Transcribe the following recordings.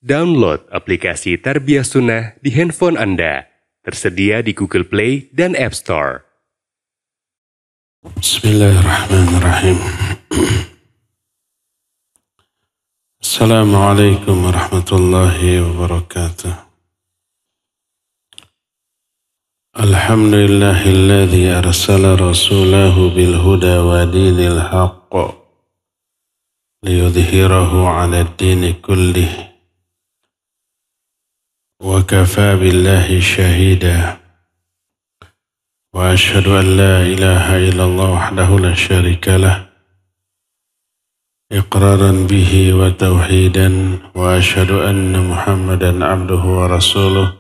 Download aplikasi Tarbiyah Sunnah di handphone Anda. Tersedia di Google Play dan App Store. Bismillahirrahmanirrahim. Assalamualaikum warahmatullahi wabarakatuh. Alhamdulillahilladzi arsala rasulahu bil huda wa dinil haqq liyudhhirahu 'ala ad-dini kullih. Wa kafaa billahi shahida. Wa ashhadu an la ilaha illallah wahdahu la syarika lah. Iqraran bihi wa tauhidan. Wa ashhadu anna Muhammadan abduhu wa rasuluh.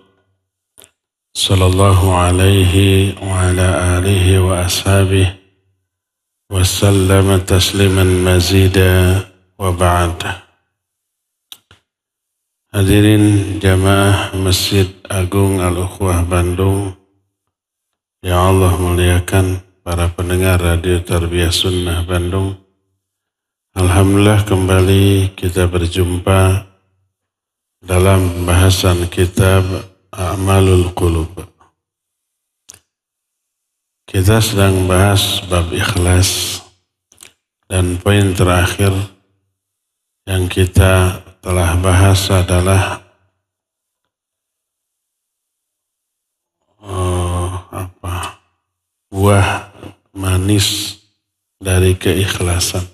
Sallallahu alaihi wa ala alihi wa ashabihi. Wa sallama tasliman mazida wa ba'd. Hadirin jamaah Masjid Agung Al-Ukhwah Bandung yang Allah muliakan, para pendengar Radio Tarbiyah Sunnah Bandung. Alhamdulillah kembali kita berjumpa dalam pembahasan kitab A'malul Qulub. Kita sedang bahas bab ikhlas, dan poin terakhir yang kita telah bahas adalah buah manis dari keikhlasan.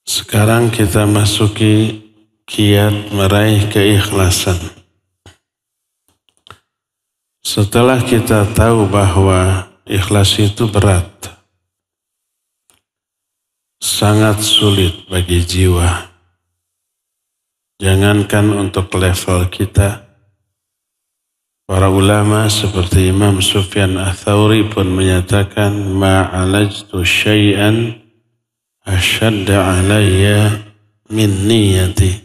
Sekarang kita masuki kiat meraih keikhlasan. Setelah kita tahu bahwa ikhlas itu berat, sangat sulit bagi jiwa. Jangankan untuk level kita, para ulama seperti Imam Sufyan Ats-Tsauri pun menyatakan, ma'alajtu syai'an asyadda alayya min niyati.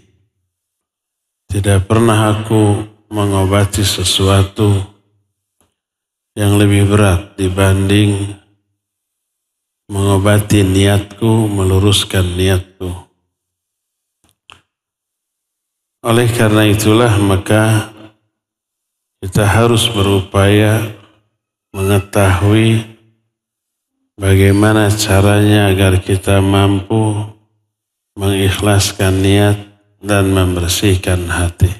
Tidak pernah aku mengobati sesuatu yang lebih berat dibanding mengobati niatku, meluruskan niatku. Oleh karena itulah maka kita harus berupaya mengetahui bagaimana caranya agar kita mampu mengikhlaskan niat dan membersihkan hati.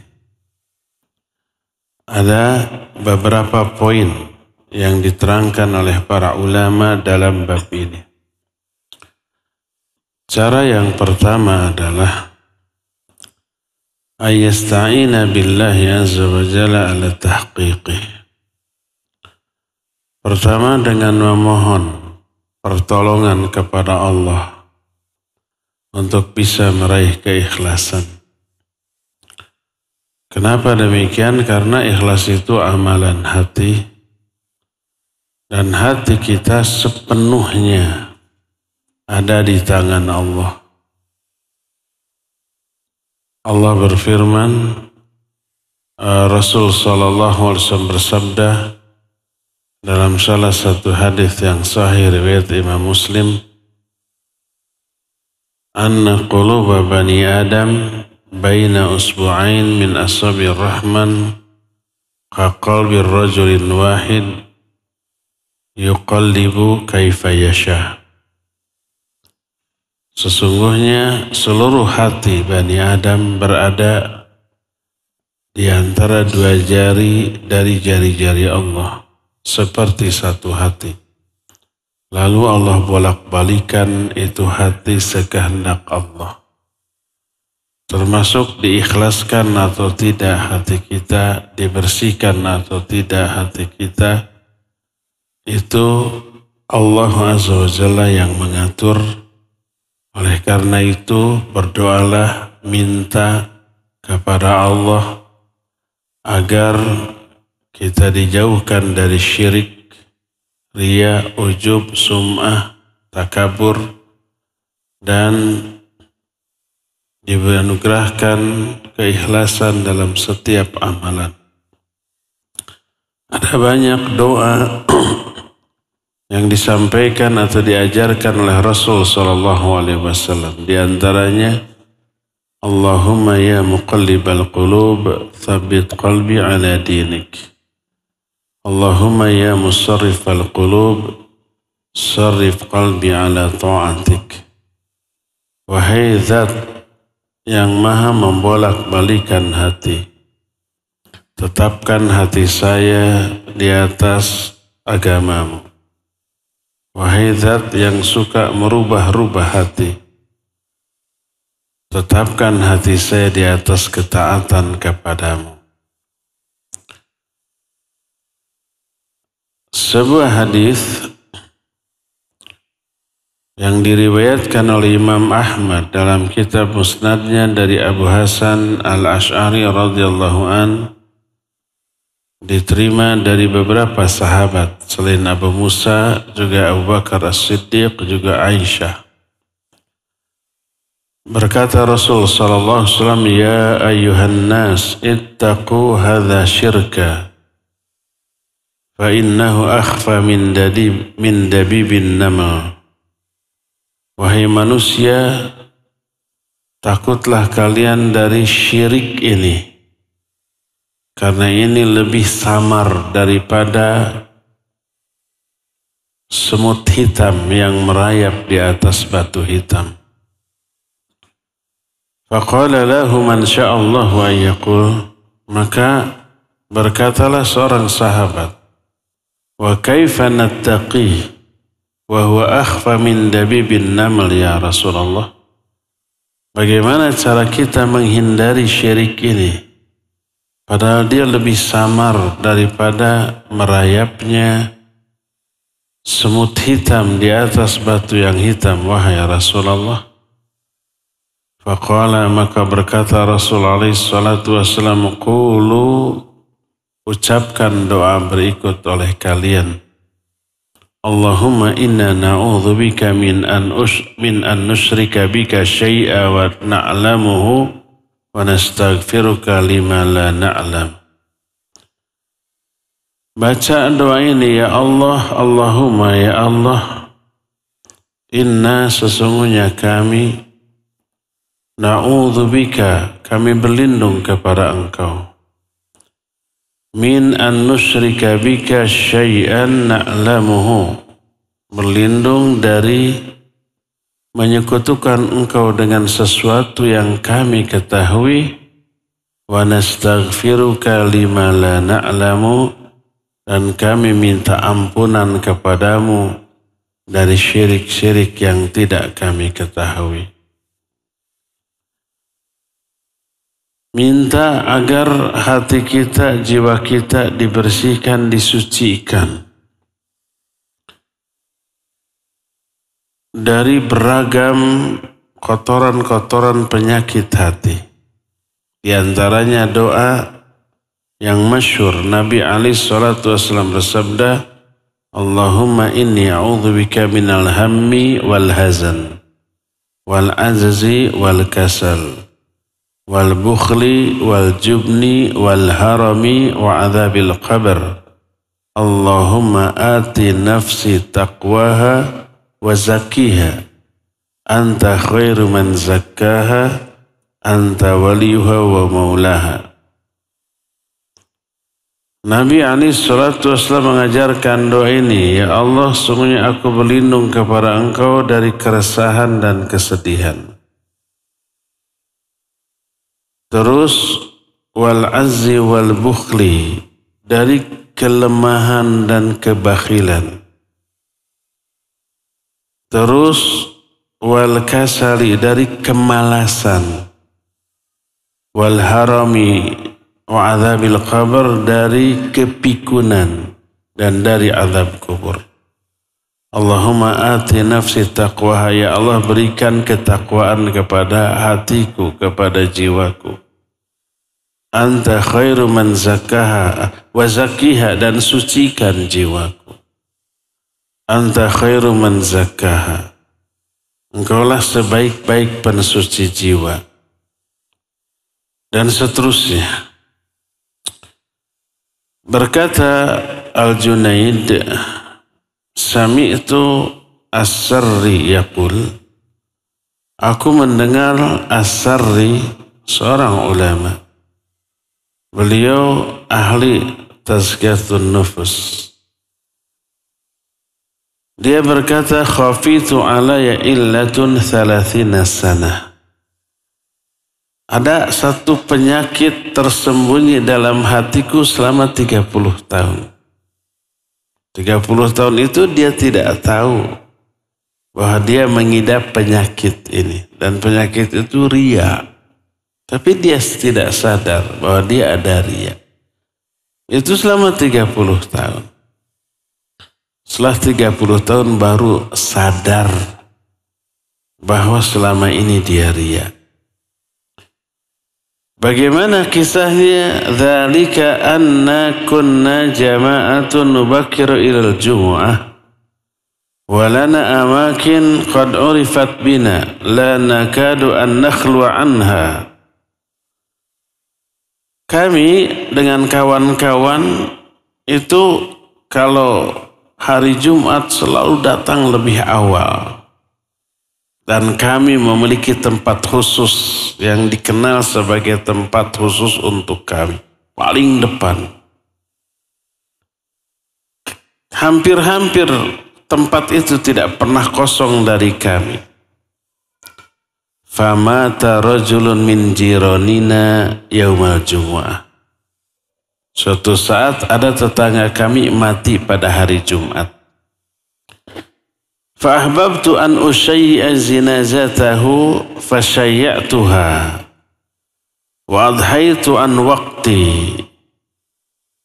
Ada beberapa poin yang diterangkan oleh para ulama dalam bab ini. Cara yang pertama adalah ayasta'ina billahi azza wa jalla ala tahqiqih. Pertama dengan memohon pertolongan kepada Allah untuk bisa meraih keikhlasan. Kenapa demikian? Karena ikhlas itu amalan hati. Dan hati kita sepenuhnya ada di tangan Allah. Allah berfirman, Rasul SAW bersabda dalam salah satu hadis yang sahih riwayat Imam Muslim, anna quluba bani Adam baina usbu'ain min asabir rahman kaqalbir rajulin wahid yuqallibu kaifa yasha. Sesungguhnya seluruh hati Bani Adam berada di antara dua jari dari jari-jari Allah, seperti satu hati. Lalu Allah bolak-balikan itu hati sekehendak Allah. Termasuk diikhlaskan atau tidak hati kita, dibersihkan atau tidak hati kita, itu Allah Azza wa Jalla yang mengatur. Oleh karena itu berdoalah, minta kepada Allah agar kita dijauhkan dari syirik, riya, ujub, sum'ah, takabur, dan dianugerahkan keikhlasan dalam setiap amalan. Ada banyak doa yang disampaikan atau diajarkan oleh Rasul SAW. Di antaranya Allahumma ya muqallibal qulub, tsabbit qalbi ala dinik. Allahumma ya musarrifal qulub, sarrif qalbi ala ta'atik. Wahai zat yang maha membolak-balikan hati, tetapkan hati saya di atas agamamu. Wahai zat yang suka merubah-rubah hati, tetapkan hati saya di atas ketaatan kepadamu. Sebuah hadis yang diriwayatkan oleh Imam Ahmad dalam kitab Musnadnya dari Abu Hasan Al-Asy'ari radhiyallahu an, diterima dari beberapa sahabat selain Abu Musa, juga Abu Bakar As-Siddiq, juga Aisyah. Berkata Rasul sallallahu alaihi wasallam, ya ayyuhan nas ittaqu hadza syirka fa innahu akhfa min dabibin namal. Wahai manusia, takutlah kalian dari syirik ini, karena ini lebih samar daripada semut hitam yang merayap di atas batu hitam. Faqala lahu man sya'allahu an yaqul, maka berkatalah seorang sahabat, wa kaifa nattaqi wa huwa akhfa min dabibin naml ya Rasulullah. Bagaimana cara kita menghindari syirik ini, padahal dia lebih samar daripada merayapnya semut hitam di atas batu yang hitam, wahai Rasulullah. Faqala, maka berkata Rasulullah SAW, qulu, ucapkan doa berikut oleh kalian. Allahumma inna na'udzubika min an nusyrika bika syai'a wa na'lamuhu wa nastaghfiruka lima la na'lam. Baca doa ini, ya Allah, Allahumma ya Allah, inna sesungguhnya kami, na'udzubika kami berlindung kepada Engkau, min an nusyrika bika syai'an na'lamuhu, berlindung dari menyekutukan Engkau dengan sesuatu yang kami ketahui, wa nastaghfiruka lima la na'lamu, dan kami minta ampunan kepadamu dari syirik-syirik yang tidak kami ketahui. Minta agar hati kita, jiwa kita dibersihkan, disucikan dari beragam kotoran-kotoran penyakit hati. Di antaranya doa yang masyhur, Nabi SAW bersabda, Allahumma inni a'udzubika minal hammi wal hazan wal azzi wal kasal wal bukhli wal jubni wal harami wa adzabil qabr. Allahumma ati nafsi taqwaha wa zakkiha anta khairu man zakkaha anta waliyuha wa maulaha. Nabi SAW mengajarkan doa ini, ya Allah, sungguhnya aku berlindung kepada Engkau dari keresahan dan kesedihan. Terus wal azzi wal bukhli, dari kelemahan dan kebakhilan. Terus wal kasali, dari kemalasan. Wal harami wa adzabil qabr, dari kepikunan dan dari azab kubur. Allahumma ati nafsi taqwaha, ya Allah, berikan ketakwaan kepada hatiku, kepada jiwaku. Anta khairu man zakkaha wa zakkiha, dan sucikan jiwaku. Anta khairu man zakkaha, Engkaulah sebaik-baik pensuci jiwa. Dan seterusnya. Berkata Al-Junaid, Sami'tu as-Sarri yaqul, Aku mendengar As-Sarri, seorang ulama. Beliau ahli tazkiyatun nufus. Dia berkata, khafitu alaya illatun 30 sanah. Ada satu penyakit tersembunyi dalam hatiku selama 30 tahun. 30 tahun itu dia tidak tahu bahwa dia mengidap penyakit ini. Dan penyakit itu riya. Tapi dia tidak sadar bahwa dia ada riya. Itu selama 30 tahun. Setelah 30 tahun baru sadar bahwa selama ini dia riya. Bagaimana kisahnya? Dzalika anna kunna jama'atun nubakkiru ilal jumu'ah wa lana amakin qad urifat bina la nakadu an nakhlu'a anha. Kami dengan kawan-kawan itu kalau hari Jumat selalu datang lebih awal. Dan kami memiliki tempat khusus yang dikenal sebagai tempat khusus untuk kami. Paling depan. Hampir-hampir tempat itu tidak pernah kosong dari kami. Famata rajulun min jiranina yaumal jumu'ah. Suatu saat ada tetangga kami mati pada hari Jumat. Fa'ahbabtu an usyai'a zinazatahu fasyayya'tuha wa adhaitu an waqti.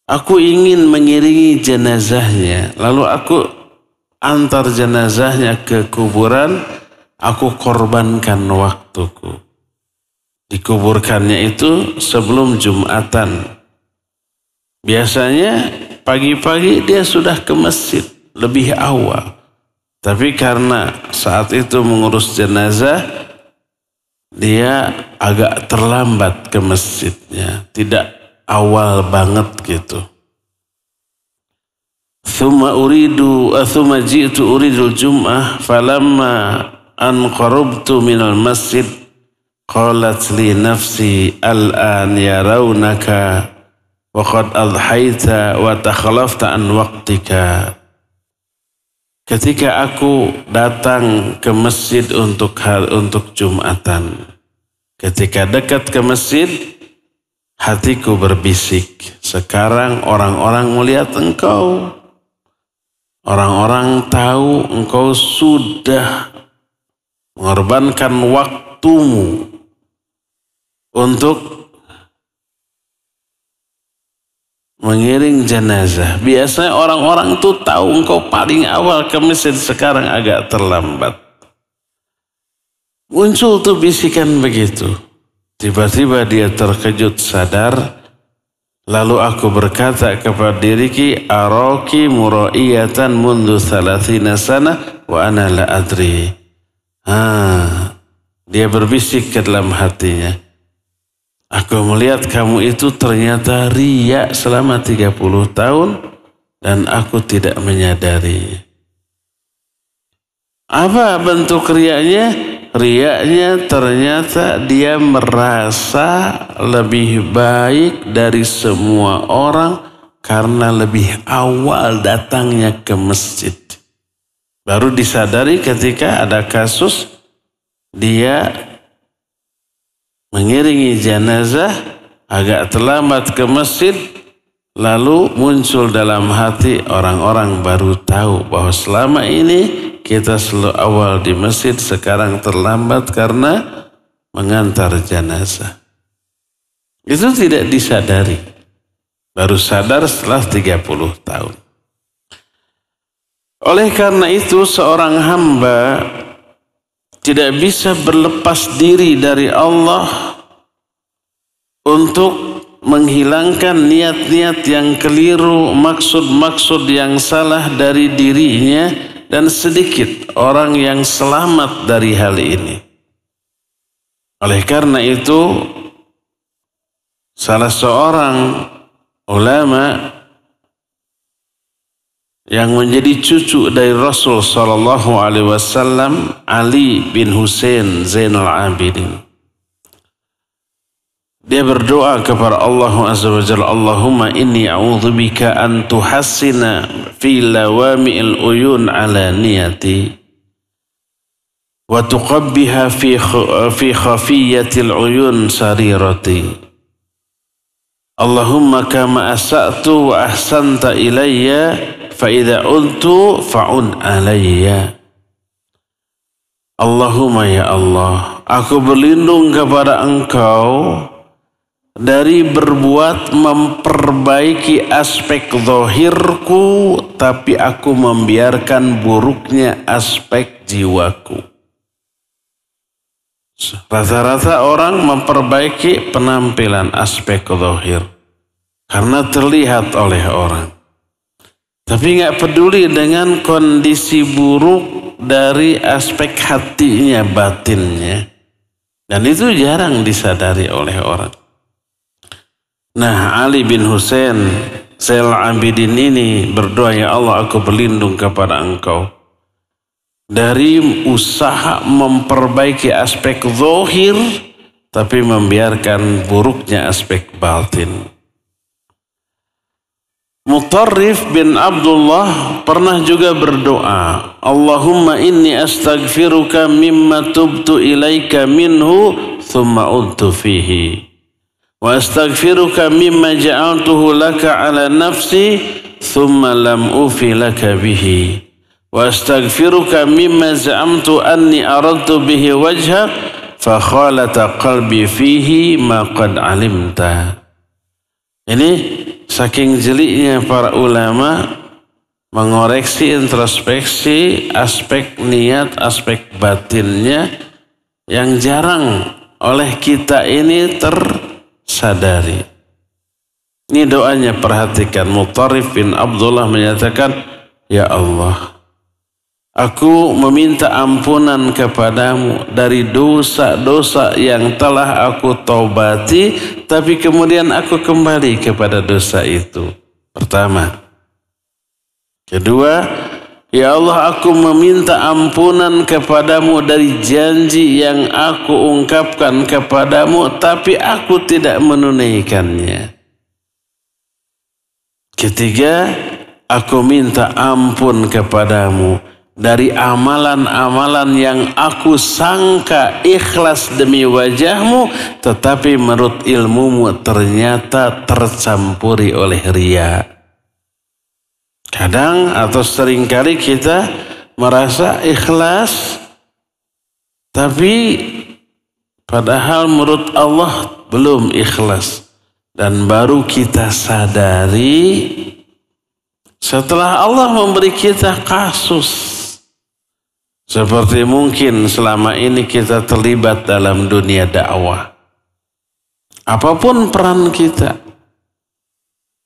Aku ingin mengiringi jenazahnya, lalu aku antar jenazahnya ke kuburan, aku korbankan waktuku. Dikuburkannya itu sebelum Jumatan. Biasanya pagi-pagi dia sudah ke masjid lebih awal. Tapi karena saat itu mengurus jenazah, dia agak terlambat ke masjidnya. Tidak awal banget gitu. Thumma ji'tu uridul jum'ah falamma an qarabtu minal masjid qalat li nafsi al-an yarawnaka wa qad adhaita wa takhalafta an waqtika. Ketika aku datang ke masjid untuk Jumatan, ketika dekat ke masjid, hatiku berbisik, sekarang orang-orang melihat engkau. Orang-orang tahu engkau sudah mengorbankan waktumu untuk mengiring jenazah. Biasanya orang-orang itu tahu engkau paling awal ke masjid, sekarang agak terlambat. Muncul tuh bisikan begitu. Tiba-tiba dia terkejut sadar. Lalu aku berkata kepada diriku, araki mura'iyatan mundu 30 sana wa ana la adri. Dia berbisik ke dalam hatinya. Aku melihat kamu itu ternyata riya selama 30 tahun dan aku tidak menyadari. Apa bentuk riyanya? Riyanya ternyata dia merasa lebih baik dari semua orang karena lebih awal datangnya ke masjid. Baru disadari ketika ada kasus dia mengiringi jenazah agak terlambat ke masjid, lalu muncul dalam hati orang-orang baru tahu bahwa selama ini kita selalu awal di masjid, sekarang terlambat karena mengantar jenazah. Itu tidak disadari. Baru sadar setelah 30 tahun. Oleh karena itu seorang hamba tidak bisa berlepas diri dari Allah untuk menghilangkan niat-niat yang keliru, maksud-maksud yang salah dari dirinya, dan sedikit orang yang selamat dari hal ini. Oleh karena itu, salah seorang ulama yang menjadi cucu dari Rasul sallallahu alaihi wasallam, Ali bin Husain Zainal Abidin. Dia berdoa kepada Allah Azza wa Jalla, Allahumma inni a'udzubika an tuhassina fi lawami'il uyun ala niyati wa tuqabbiha fi khafiyyatil uyun sarirati. Allahumma kama asa'tu wa ahsanta ilayya fa idza untu fa'un alayya. Allahumma ya Allah, aku berlindung kepada Engkau dari berbuat memperbaiki aspek zahirku, tapi aku membiarkan buruknya aspek jiwaku. Rata-rata orang memperbaiki penampilan aspek zahir karena terlihat oleh orang, tapi nggak peduli dengan kondisi buruk dari aspek hatinya, batinnya, dan itu jarang disadari oleh orang. Nah, Ali bin Husain Zainal Abidin ini berdoa, ya Allah, aku berlindung kepada Engkau dari usaha memperbaiki aspek zahir tapi membiarkan buruknya aspek batin. Mutarrif bin Abdullah pernah juga berdoa, Allahumma inni astaghfiruka mimma tubtu ilaika minhu thumma udtu fihi. Wa astaghfiruka mimma ja'altuhu laka ala nafsi thumma lam ufi laka bihi. Wa astaghfiruka mimma za'amtu anni aradtu bihi wajhak fa khalata qalbi fihi ma qad alimta. Ini saking jeliknya para ulama mengoreksi introspeksi aspek niat, aspek batinnya yang jarang oleh kita ini sadari. Ini doanya, perhatikan. Mutarrif bin Abdullah menyatakan, ya Allah, aku meminta ampunan kepadamu dari dosa-dosa yang telah aku taubati, tapi kemudian aku kembali kepada dosa itu. Pertama. Kedua, ya Allah, aku meminta ampunan kepadamu dari janji yang aku ungkapkan kepadamu, tapi aku tidak menunaikannya. Ketiga, aku minta ampun kepadamu dari amalan-amalan yang aku sangka ikhlas demi wajahmu, tetapi menurut ilmumu ternyata tercampuri oleh riya. Kadang atau seringkali kita merasa ikhlas, tapi padahal menurut Allah belum ikhlas. Dan baru kita sadari setelah Allah memberi kita kasus. Seperti mungkin selama ini kita terlibat dalam dunia dakwah. Apapun peran kita.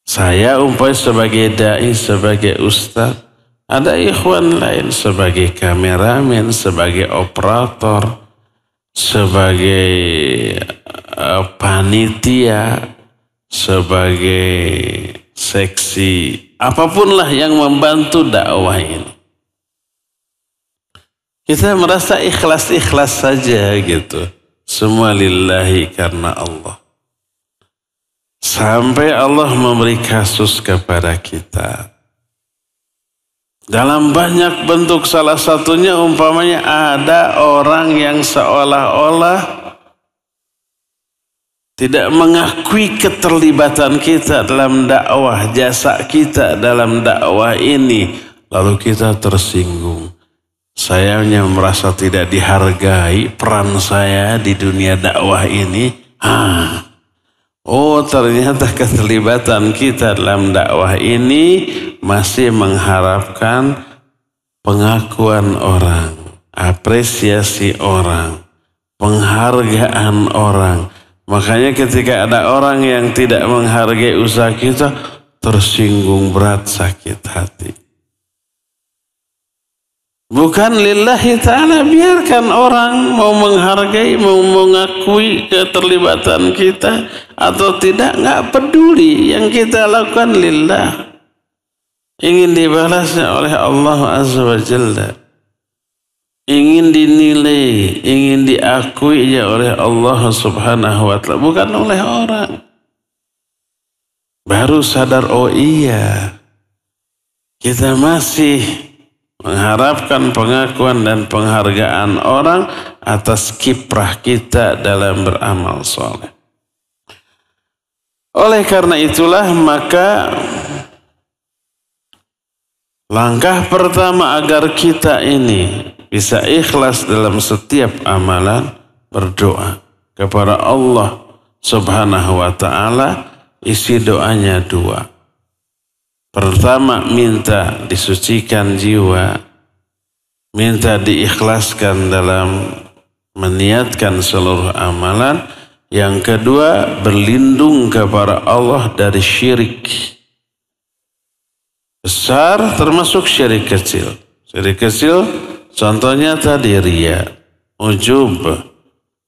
Saya umpamanya sebagai da'i, sebagai ustaz. Ada ikhwan lain sebagai kameramen, sebagai operator, sebagai panitia, sebagai seksi. Apapunlah yang membantu dakwah ini. Kita merasa ikhlas-ikhlas saja gitu. Semua lillahi karena Allah. Sampai Allah memberi kasus kepada kita. Dalam banyak bentuk, salah satunya umpamanya ada orang yang seolah-olah tidak mengakui keterlibatan kita dalam dakwah, jasa kita dalam dakwah ini. Lalu kita tersinggung. Saya hanya merasa tidak dihargai peran saya di dunia dakwah ini. Oh, ternyata keterlibatan kita dalam dakwah ini masih mengharapkan pengakuan orang, apresiasi orang, penghargaan orang. Makanya ketika ada orang yang tidak menghargai usaha kita, tersinggung berat, sakit hati. Bukan lillahi ta'ala, biarkan orang mau menghargai, mau mengakui keterlibatan kita atau tidak, nggak peduli. Yang kita lakukan lillah. ingin dibalasnya oleh Allah Azza wa Jalla, ingin dinilai, ingin diakui oleh Allah Subhanahu wa Ta'ala, bukan oleh orang. Baru sadar, oh iya, kita masih mengharapkan pengakuan dan penghargaan orang atas kiprah kita dalam beramal soleh. Oleh karena itulah maka langkah pertama agar kita ini bisa ikhlas dalam setiap amalan, berdoa kepada Allah Subhanahu wa Ta'ala. Isi doanya dua. Pertama, minta disucikan jiwa, minta diikhlaskan dalam meniatkan seluruh amalan. Yang kedua, berlindung kepada Allah dari syirik besar termasuk syirik kecil. Syirik kecil contohnya tadi riya, ujub,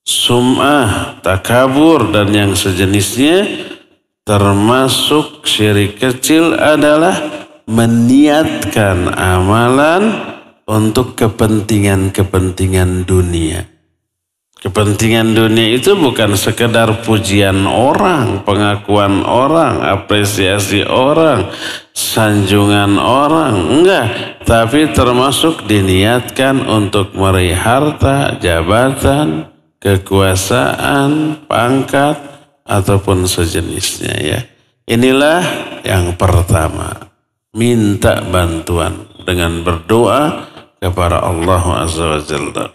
sum'ah, takabur dan yang sejenisnya. Termasuk syirik kecil adalah meniatkan amalan untuk kepentingan-kepentingan dunia. Kepentingan dunia itu bukan sekedar pujian orang, pengakuan orang, apresiasi orang, sanjungan orang, enggak. Tapi termasuk diniatkan untuk meraih harta, jabatan, kekuasaan, pangkat, ataupun sejenisnya ya. Inilah yang pertama. Minta bantuan dengan berdoa kepada Allah Azza wa Jalla.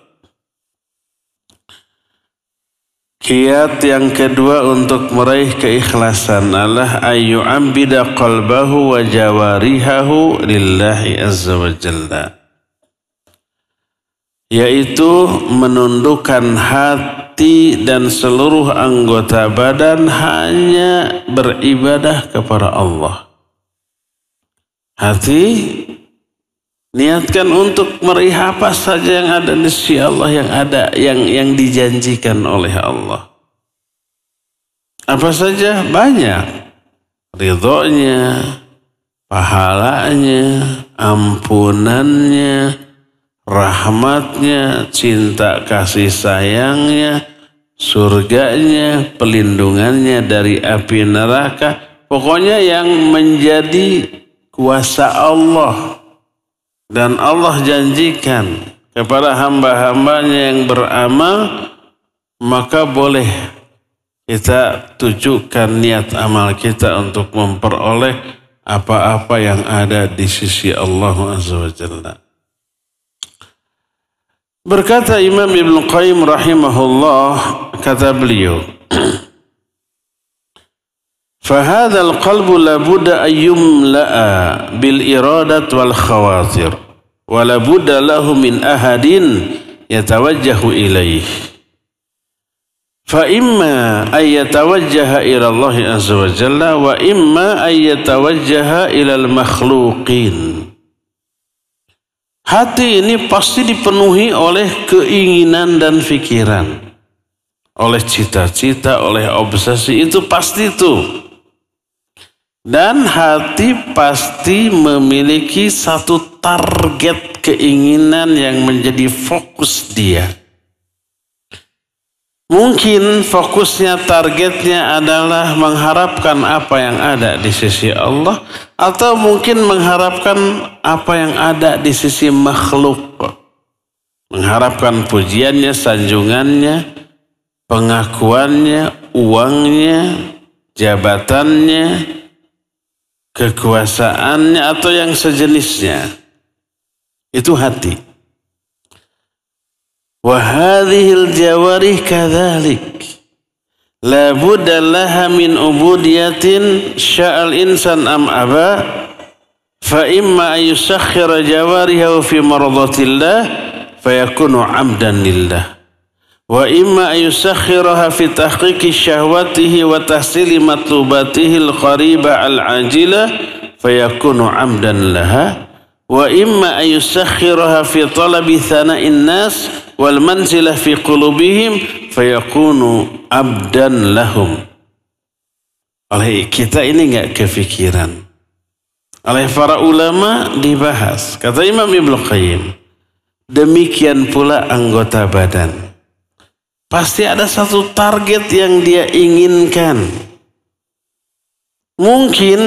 Kiat yang kedua untuk meraih keikhlasan adalah ayyu'ambida qalbahu wa jawarihahu lillahi azza wa jalla. Yaitu menundukkan hati dan seluruh anggota badan hanya beribadah kepada Allah. Hati niatkan untuk meraih apa saja yang ada di sisi Allah, yang dijanjikan oleh Allah. Apa saja? Banyak. Ridhonya, pahalanya, ampunannya, rahmatnya, cinta kasih sayangnya, surganya, pelindungannya dari api neraka. Pokoknya yang menjadi kuasa Allah. Dan Allah janjikan kepada hamba-hambanya yang beramal, maka boleh kita tujukan niat amal kita untuk memperoleh apa-apa yang ada di sisi Allah Azza wa Jalla. Berkata Imam Ibn Qayyim rahimahullah, kata beliau, فهذا القلب لابد أن يملأ بالإرادة والخواطر ولابد له من أحد يتوجه إليه فإما أن يتوجه إلى الله عز وجل وإما أن يتوجه إلى المخلوقين. Hati ini pasti dipenuhi oleh keinginan dan pikiran, oleh cita-cita, oleh obsesi, itu pasti itu. Dan hati pasti memiliki satu target keinginan yang menjadi fokus dia. Mungkin fokusnya, targetnya adalah mengharapkan apa yang ada di sisi Allah, atau mungkin mengharapkan apa yang ada di sisi makhluk. Mengharapkan pujiannya, sanjungannya, pengakuannya, uangnya, jabatannya, kekuasaannya, atau yang sejenisnya. Itu hati. Wa hadhil jawarih kadzalik la budda laha min ubudiyatin sya'al insan am aba fa imma an yusakhkhira jawarihi fi maradatillah fayakunu 'abdan lillah wa imma an yusakhkhiraha fi tahqiqi syahwatihi wa tahsili matlubatihi al-qariba al-ajila fayakunu 'abdan laha wa imma an yusakhkhiraha fi talabi thana'in nas wal manzilah fi qulubihim fayakunu abdan lahum. Oleh kita ini enggak kepikiran oleh para ulama dibahas. Kata Imam Ibnu Qayyim, demikian pula anggota badan. Pasti ada satu target yang dia inginkan. Mungkin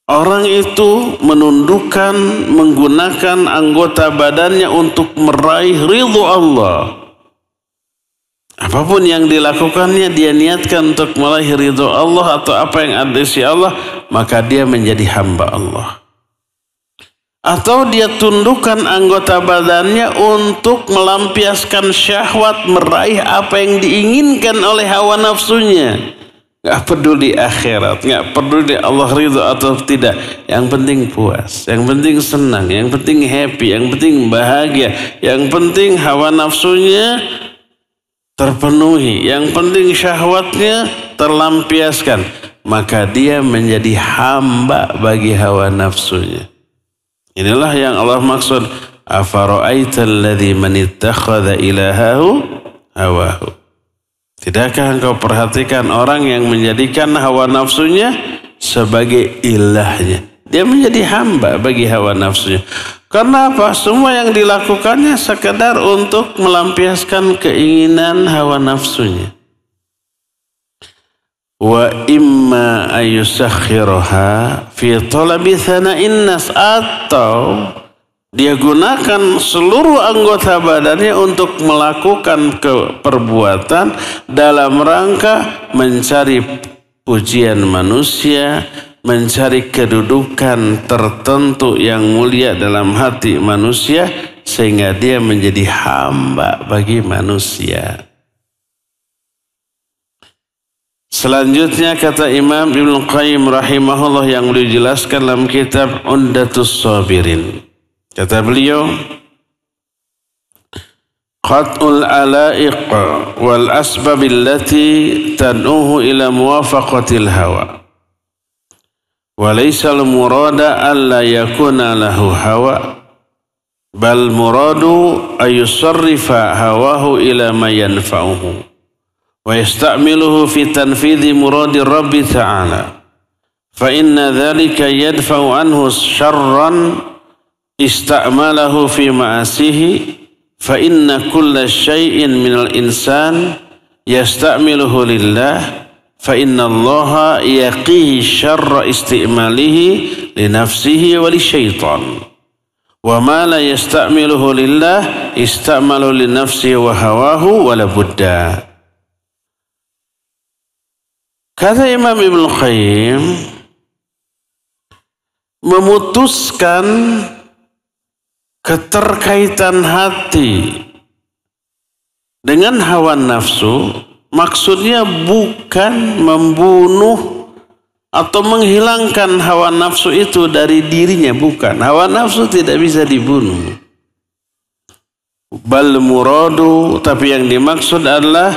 orang itu menundukkan, menggunakan anggota badannya untuk meraih ridho Allah. Apapun yang dilakukannya, dia niatkan untuk meraih ridho Allah atau apa yang ada di sisi Allah, maka dia menjadi hamba Allah. Atau dia tundukkan anggota badannya untuk melampiaskan syahwat, meraih apa yang diinginkan oleh hawa nafsunya. Gak peduli akhirat, gak peduli Allah ridho atau tidak. Yang penting puas, yang penting senang, yang penting happy, yang penting bahagia, yang penting hawa nafsunya terpenuhi, yang penting syahwatnya terlampiaskan. Maka dia menjadi hamba bagi hawa nafsunya. Inilah yang Allah maksud, afara'aital ladzi man ittakhadha ilahahu hawahu. Tidakkah engkau perhatikan orang yang menjadikan hawa nafsunya sebagai ilahnya? Dia menjadi hamba bagi hawa nafsunya. Karena apa? Semua yang dilakukannya sekedar untuk melampiaskan keinginan hawa nafsunya. Wa imma ayusakhiraha fi talabi thana'in nas, atau dia gunakan seluruh anggota badannya untuk melakukan perbuatan dalam rangka mencari pujian manusia, mencari kedudukan tertentu yang mulia dalam hati manusia, sehingga dia menjadi hamba bagi manusia. Selanjutnya kata Imam Ibnu Qayyim rahimahullah yang beliau jelaskan dalam kitab Undatus Sabirin. Kata beliau, qat'ul alaiq wal asbab allati tad'uhu ila muwafaqatil hawa. Wa laysa al murada alla yakuna lahu hawa, bal muradu ayusarrifa hawahu ila ma yanfa'uhu wa yasta'miluhu fi tanfidhi muradi Rabbi ta'ala. Fa inna dhalika yadfa'u anhu syarran ista'malahu fi ma'asihi, fa inna kulla syai'in minal insan yasta'miluhu lillah, fa inna allaha yaqihi syarra istimalihi li nafsihi wa li syaitan, wa ma la yasta'miluhu lillah ista'malu li nafsihi wa hawahu wa la budda. Kata Imam Ibnu Qayyim, memutuskan keterkaitan hati dengan hawa nafsu maksudnya bukan membunuh atau menghilangkan hawa nafsu itu dari dirinya, bukan. Hawa nafsu tidak bisa dibunuh. Bal muradu, tapi yang dimaksud adalah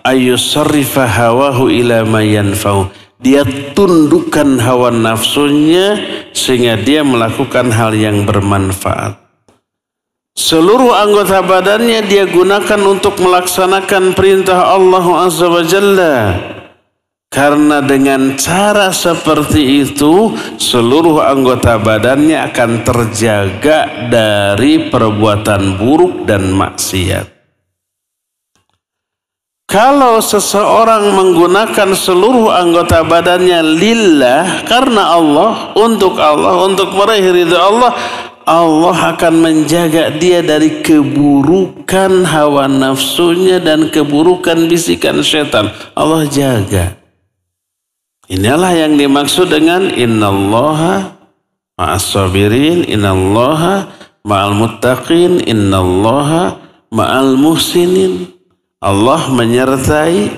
ayusarrifa hawahu ila ma yanfa'u. Dia tundukkan hawa nafsunya sehingga dia melakukan hal yang bermanfaat. Seluruh anggota badannya dia gunakan untuk melaksanakan perintah Allah Azza wa Jalla. Karena dengan cara seperti itu, seluruh anggota badannya akan terjaga dari perbuatan buruk dan maksiat. Kalau seseorang menggunakan seluruh anggota badannya lillah, karena Allah, untuk meraih ridha Allah, Allah akan menjaga dia dari keburukan hawa nafsunya dan keburukan bisikan syaitan. Allah jaga. Inilah yang dimaksud dengan innallaha ma'as sabirin, innallaha ma'al muttaqin, innallaha ma'al muhsinin. Allah menyertai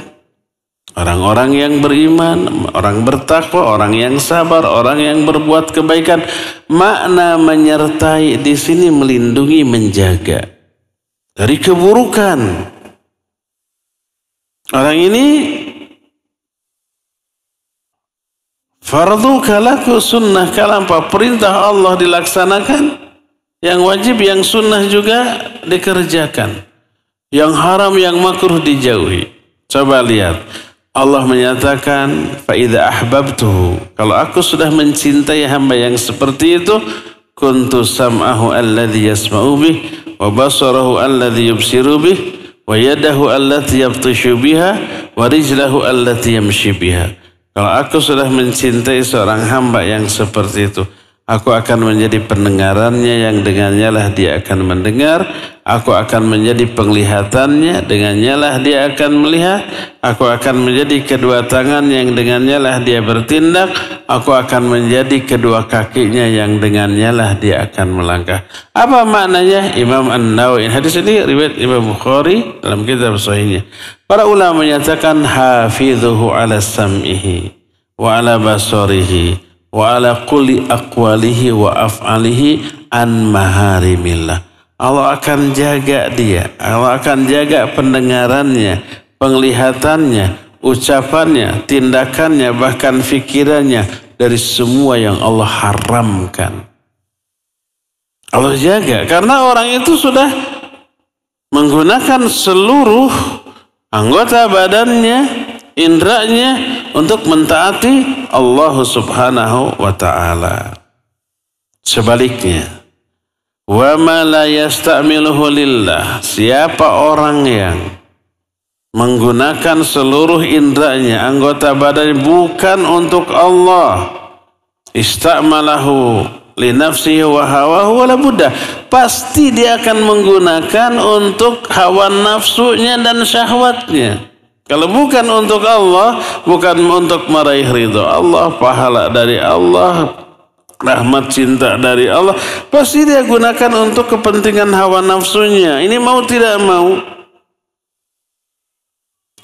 orang-orang yang beriman, orang bertakwa, orang yang sabar, orang yang berbuat kebaikan. Makna menyertai di sini melindungi, menjaga dari keburukan. Orang ini fardu kalaku sunnah kalampa, perintah Allah dilaksanakan, yang wajib yang sunnah juga dikerjakan. Yang haram, yang makruh dijauhi. Coba lihat. Allah menyatakan, فَإِذَا أَحْبَبْتُهُ, kalau aku sudah mencintai hamba yang seperti itu, kuntu sam'ahu alladhi yasma'u bih, wa basarahu alladhi yubsiru bih, wa yadahu allati yabtishu biha, wa rijlahu allati yamshi biha. Kalau aku sudah mencintai seorang hamba yang seperti itu, aku akan menjadi pendengarannya yang dengannya lah dia akan mendengar. Aku akan menjadi penglihatannya, dengannya lah dia akan melihat. Aku akan menjadi kedua tangan yang dengannya lah dia bertindak. Aku akan menjadi kedua kakinya yang dengannya lah dia akan melangkah. Apa maknanya? Imam An-Nawawi, hadis ini riwayat Imam Bukhari dalam kitab sahihnya. Para ulama menyatakan hafidhuhu ala sam'ihi wa ala basarihi wa ala kulli aqwalihi wa af'alihi an maharimillah. Allah akan jaga dia, Allah akan jaga pendengarannya, penglihatannya, ucapannya, tindakannya, bahkan fikirannya dari semua yang Allah haramkan. Allah jaga karena orang itu sudah menggunakan seluruh anggota badannya, indranya untuk mentaati Allah Subhanahu wa ta'ala. Sebaliknya, wa ma la yasta'miluhu lillah, siapa orang yang menggunakan seluruh indranya, anggota badannya bukan untuk Allah, ista'malahu li nafsihi wa hawahu wala budda, pasti dia akan menggunakan untuk hawa nafsunya dan syahwatnya. Kalau bukan untuk Allah, bukan untuk meraih ridha Allah, pahala dari Allah, rahmat cinta dari Allah, pasti dia gunakan untuk kepentingan hawa nafsunya. Ini mau tidak mau.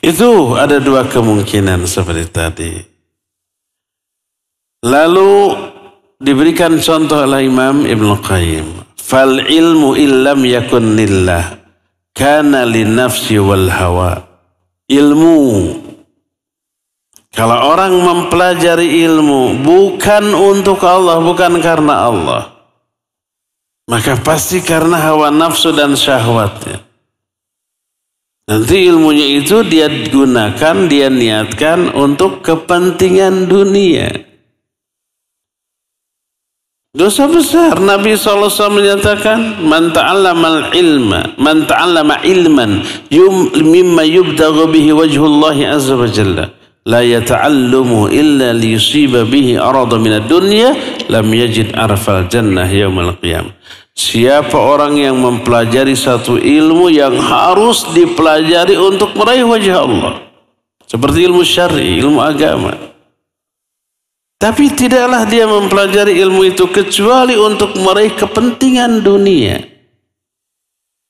Itu ada dua kemungkinan seperti tadi. Lalu diberikan contoh oleh Imam Ibnu Qayyim. Fal ilmu illam yakun lillah kana linnafsi wal hawa. Ilmu, kalau orang mempelajari ilmu bukan untuk Allah, bukan karena Allah, maka pasti karena hawa nafsu dan syahwatnya. Nanti ilmunya itu dia gunakan, dia niatkan untuk kepentingan dunia. Dosa besar. Nabi SAW menyatakan, man ta'allama ilman mimma yubtaghu bihi wajhullahi azza wa jalla, la yata'allamu illa liyusiba bihi arada minad dunya lam yajid arfal jannah yaumal qiyamah. Siapa orang yang mempelajari satu ilmu yang harus dipelajari untuk meraih wajah Allah, seperti ilmu syar'i, ilmu agama, tapi tidaklah dia mempelajari ilmu itu kecuali untuk meraih kepentingan dunia,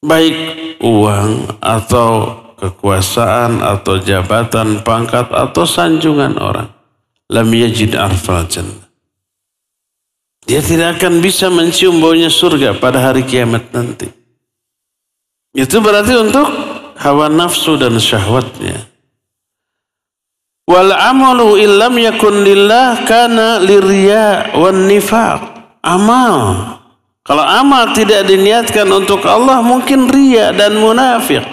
baik uang atau kekuasaan atau jabatan, pangkat atau sanjungan orang, lam yajid arfal jannah, dia tidak akan bisa mencium baunya surga pada hari kiamat nanti. Itu berarti untuk hawa nafsu dan syahwatnya. Wal amalu illam yakun lillah kana lirya wan nifaq. Amal, kalau amal tidak diniatkan untuk Allah, mungkin riya dan munafik.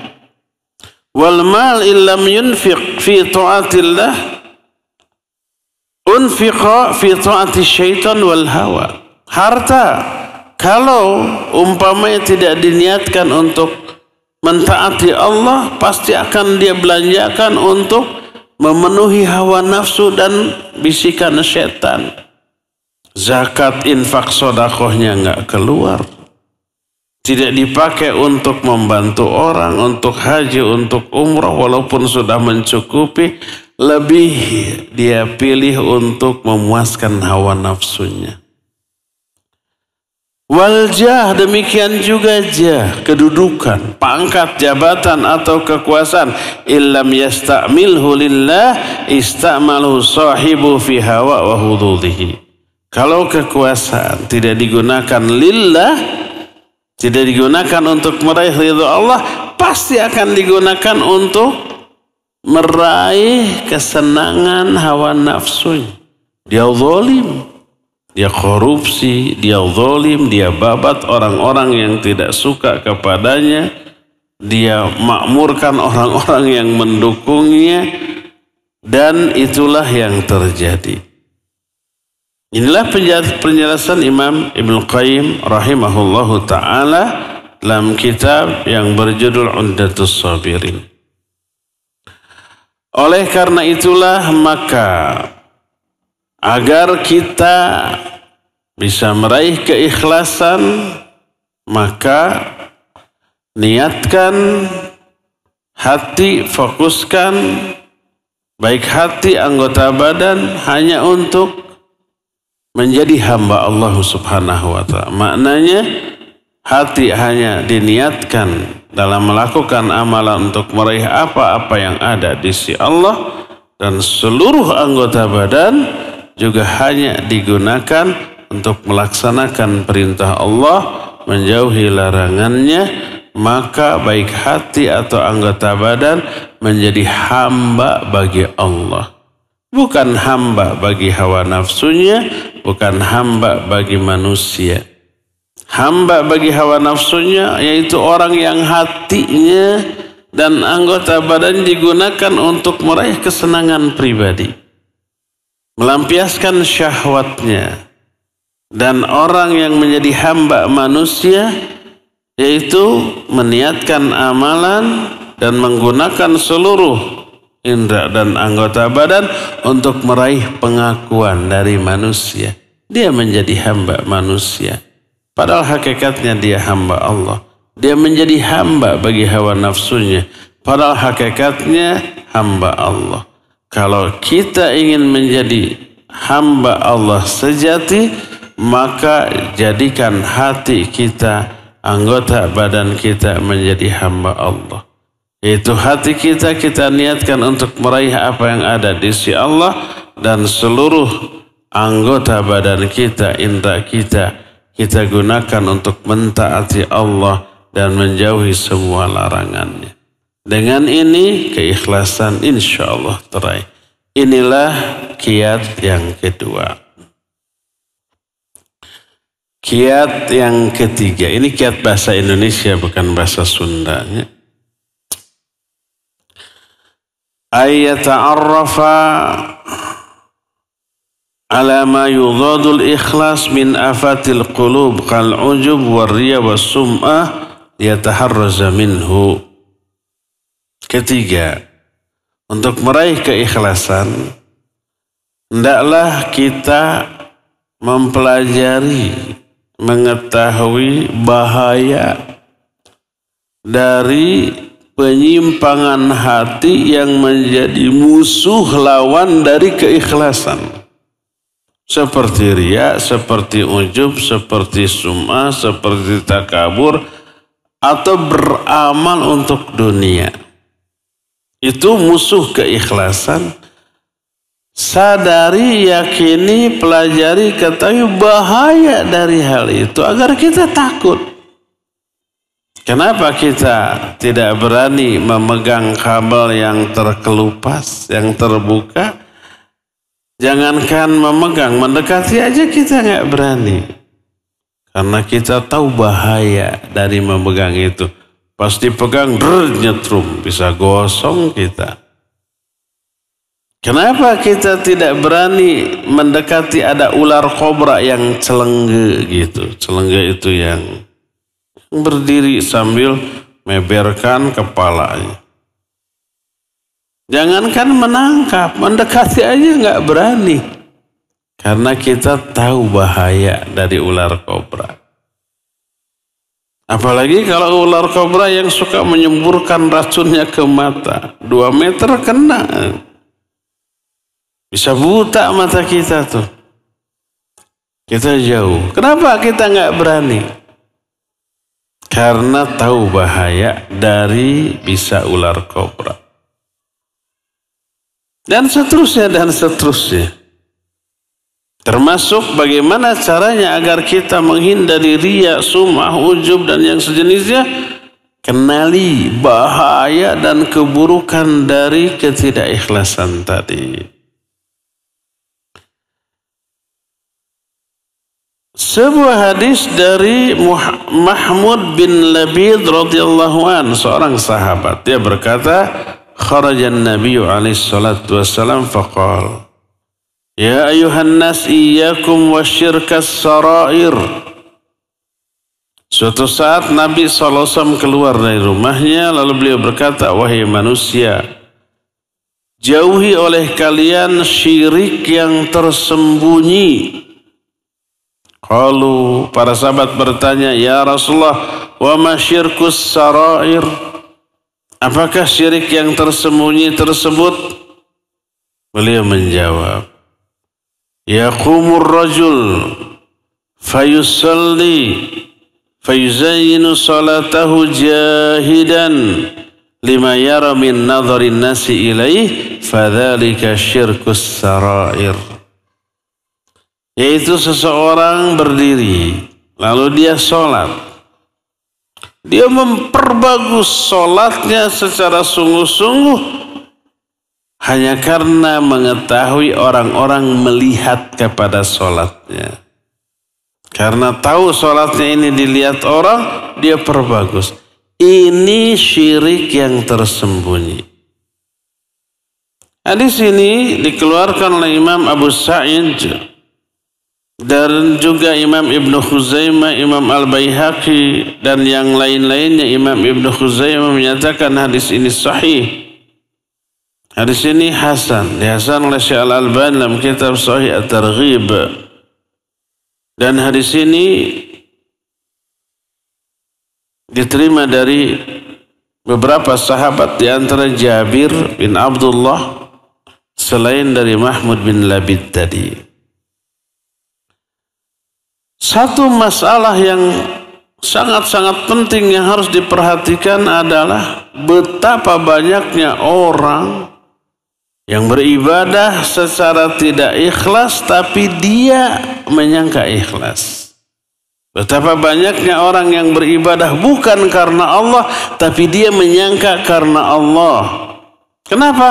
Wal mal illam yunfiq fi ta'atillah unfiqa fi ta'ati syaitan wal hawa. Harta, kalau umpamanya tidak diniatkan untuk mentaati Allah, pasti akan dia belanjakan untuk memenuhi hawa nafsu dan bisikan setan. Zakat, infak, sedekahnya nggak keluar, tidak dipakai untuk membantu orang, untuk haji, untuk umrah, walaupun sudah mencukupi, lebih dia pilih untuk memuaskan hawa nafsunya. Wal jah, demikian juga jah, kedudukan, pangkat, jabatan atau kekuasaan, illam yasta'milhu lillah ista'malahu sahibu fi hawa wa hududihi. Kalau kekuasaan tidak digunakan lillah, tidak digunakan untuk meraih ridha Allah, pasti akan digunakan untuk meraih kesenangan hawa nafsunya. Dia zalim, dia korupsi, dia zalim, dia babat orang-orang yang tidak suka kepadanya, dia makmurkan orang-orang yang mendukungnya, Dan itulah yang terjadi. Inilah penjelasan Imam Ibnu Qayyim rahimahullahu ta'ala dalam kitab yang berjudul Undatus Sabirin. Oleh karena itulah maka agar kita bisa meraih keikhlasan, maka niatkan hati, fokuskan baik hati, anggota badan hanya untuk menjadi hamba Allah subhanahu wa ta'ala. Maknanya hati hanya diniatkan dalam melakukan amalan untuk meraih apa-apa yang ada di sisi Allah, dan seluruh anggota badan juga hanya digunakan untuk melaksanakan perintah Allah, menjauhi larangannya. Maka baik hati atau anggota badan menjadi hamba bagi Allah. Bukan hamba bagi hawa nafsunya, bukan hamba bagi manusia. Hamba bagi hawa nafsunya yaitu orang yang hatinya dan anggota badan digunakan untuk meraih kesenangan pribadi, melampiaskan syahwatnya. Dan orang yang menjadi hamba manusia yaitu meniatkan amalan dan menggunakan seluruh indera dan anggota badan untuk meraih pengakuan dari manusia. Dia menjadi hamba manusia. Padahal hakikatnya dia hamba Allah. Dia menjadi hamba bagi hawa nafsunya. Padahal hakikatnya hamba Allah. Kalau kita ingin menjadi hamba Allah sejati, maka jadikan hati kita, anggota badan kita menjadi hamba Allah. Itu hati kita niatkan untuk meraih apa yang ada di sisi Allah, dan seluruh anggota badan kita, indera kita gunakan untuk mentaati Allah dan menjauhi semua larangannya. Dengan ini keikhlasan insya Allah teraih. Inilah kiat yang kedua. Kiat yang ketiga, ini kiat bahasa Indonesia bukan bahasa Sundanya. Ayyata'arrafa ala ma yudadul ikhlas min afatil qulub kal ujub warriya wassum'ah yataharraza minhu. Ketiga, untuk meraih keikhlasan hendaklah kita mempelajari, mengetahui bahaya dari penyimpangan hati yang menjadi musuh lawan dari keikhlasan. Seperti riya, seperti ujub, seperti sum'ah, seperti takabur, atau beramal untuk dunia. Itu musuh keikhlasan. Sadari, yakini, pelajari, ketahui bahaya dari hal itu agar kita takut. Kenapa kita tidak berani memegang kabel yang terkelupas, yang terbuka? Jangankan memegang, mendekati aja kita nggak berani. Karena kita tahu bahaya dari memegang itu. Pas dipegang, nyetrum, bisa gosong kita. Kenapa kita tidak berani mendekati ada ular kobra yang celengge gitu. Celengge itu yang berdiri sambil meberkan kepalanya. Jangankan menangkap, mendekati aja nggak berani. Karena kita tahu bahaya dari ular kobra. Apalagi kalau ular kobra yang suka menyemburkan racunnya ke mata. 2 meter kena. Bisa buta mata kita tuh. Kita jauh. Kenapa kita nggak berani? Karena tahu bahaya dari bisa ular kobra. Dan seterusnya dan seterusnya. Termasuk bagaimana caranya agar kita menghindari riya, sum'ah, ujub dan yang sejenisnya. Kenali bahaya dan keburukan dari ketidakikhlasan tadi. Sebuah hadis dari Mahmud bin Labid radhiyallahu an, seorang sahabat. Dia berkata, kharajan Nabi alaihi salatu wassalam faqala ya ayuhan nas iyyakum wasyirkas sarair. Suatu saat Nabi SAW keluar dari rumahnya lalu beliau berkata, wahai manusia, jauhi oleh kalian syirik yang tersembunyi. Qalu, para sahabat bertanya, ya Rasulullah, wa ma syirkus sarair? Apakah syirik yang tersembunyi tersebut? Beliau menjawab, yaqumur rajul fayusalli fayuzayyinu salatahu jahidan lima yara min nadharin nasi ilaih fadzalika syirkus sarair. Yaitu seseorang berdiri lalu dia sholat, dia memperbagus sholatnya secara sungguh-sungguh hanya karena mengetahui orang-orang melihat kepada sholatnya. Karena tahu sholatnya ini dilihat orang, dia perbagus. Ini syirik yang tersembunyi. Hadis ini dikeluarkan oleh Imam Abu Sa'id dan juga Imam Ibnu Khuzaimah, Imam Al-Baihaqi dan yang lain-lainnya. Imam Ibnu Khuzaimah menyatakan hadis ini sahih. Hadis ini hasan, dihasan oleh Syekh Al-Albani dalam kitab Sahih At-Targhib. Dan hadis ini diterima dari beberapa sahabat, di antara Jabir bin Abdullah, selain dari Mahmud bin Labid tadi. Satu masalah yang sangat-sangat penting yang harus diperhatikan adalah betapa banyaknya orang yang beribadah secara tidak ikhlas tapi dia menyangka ikhlas. Betapa banyaknya orang yang beribadah bukan karena Allah tapi dia menyangka karena Allah. Kenapa?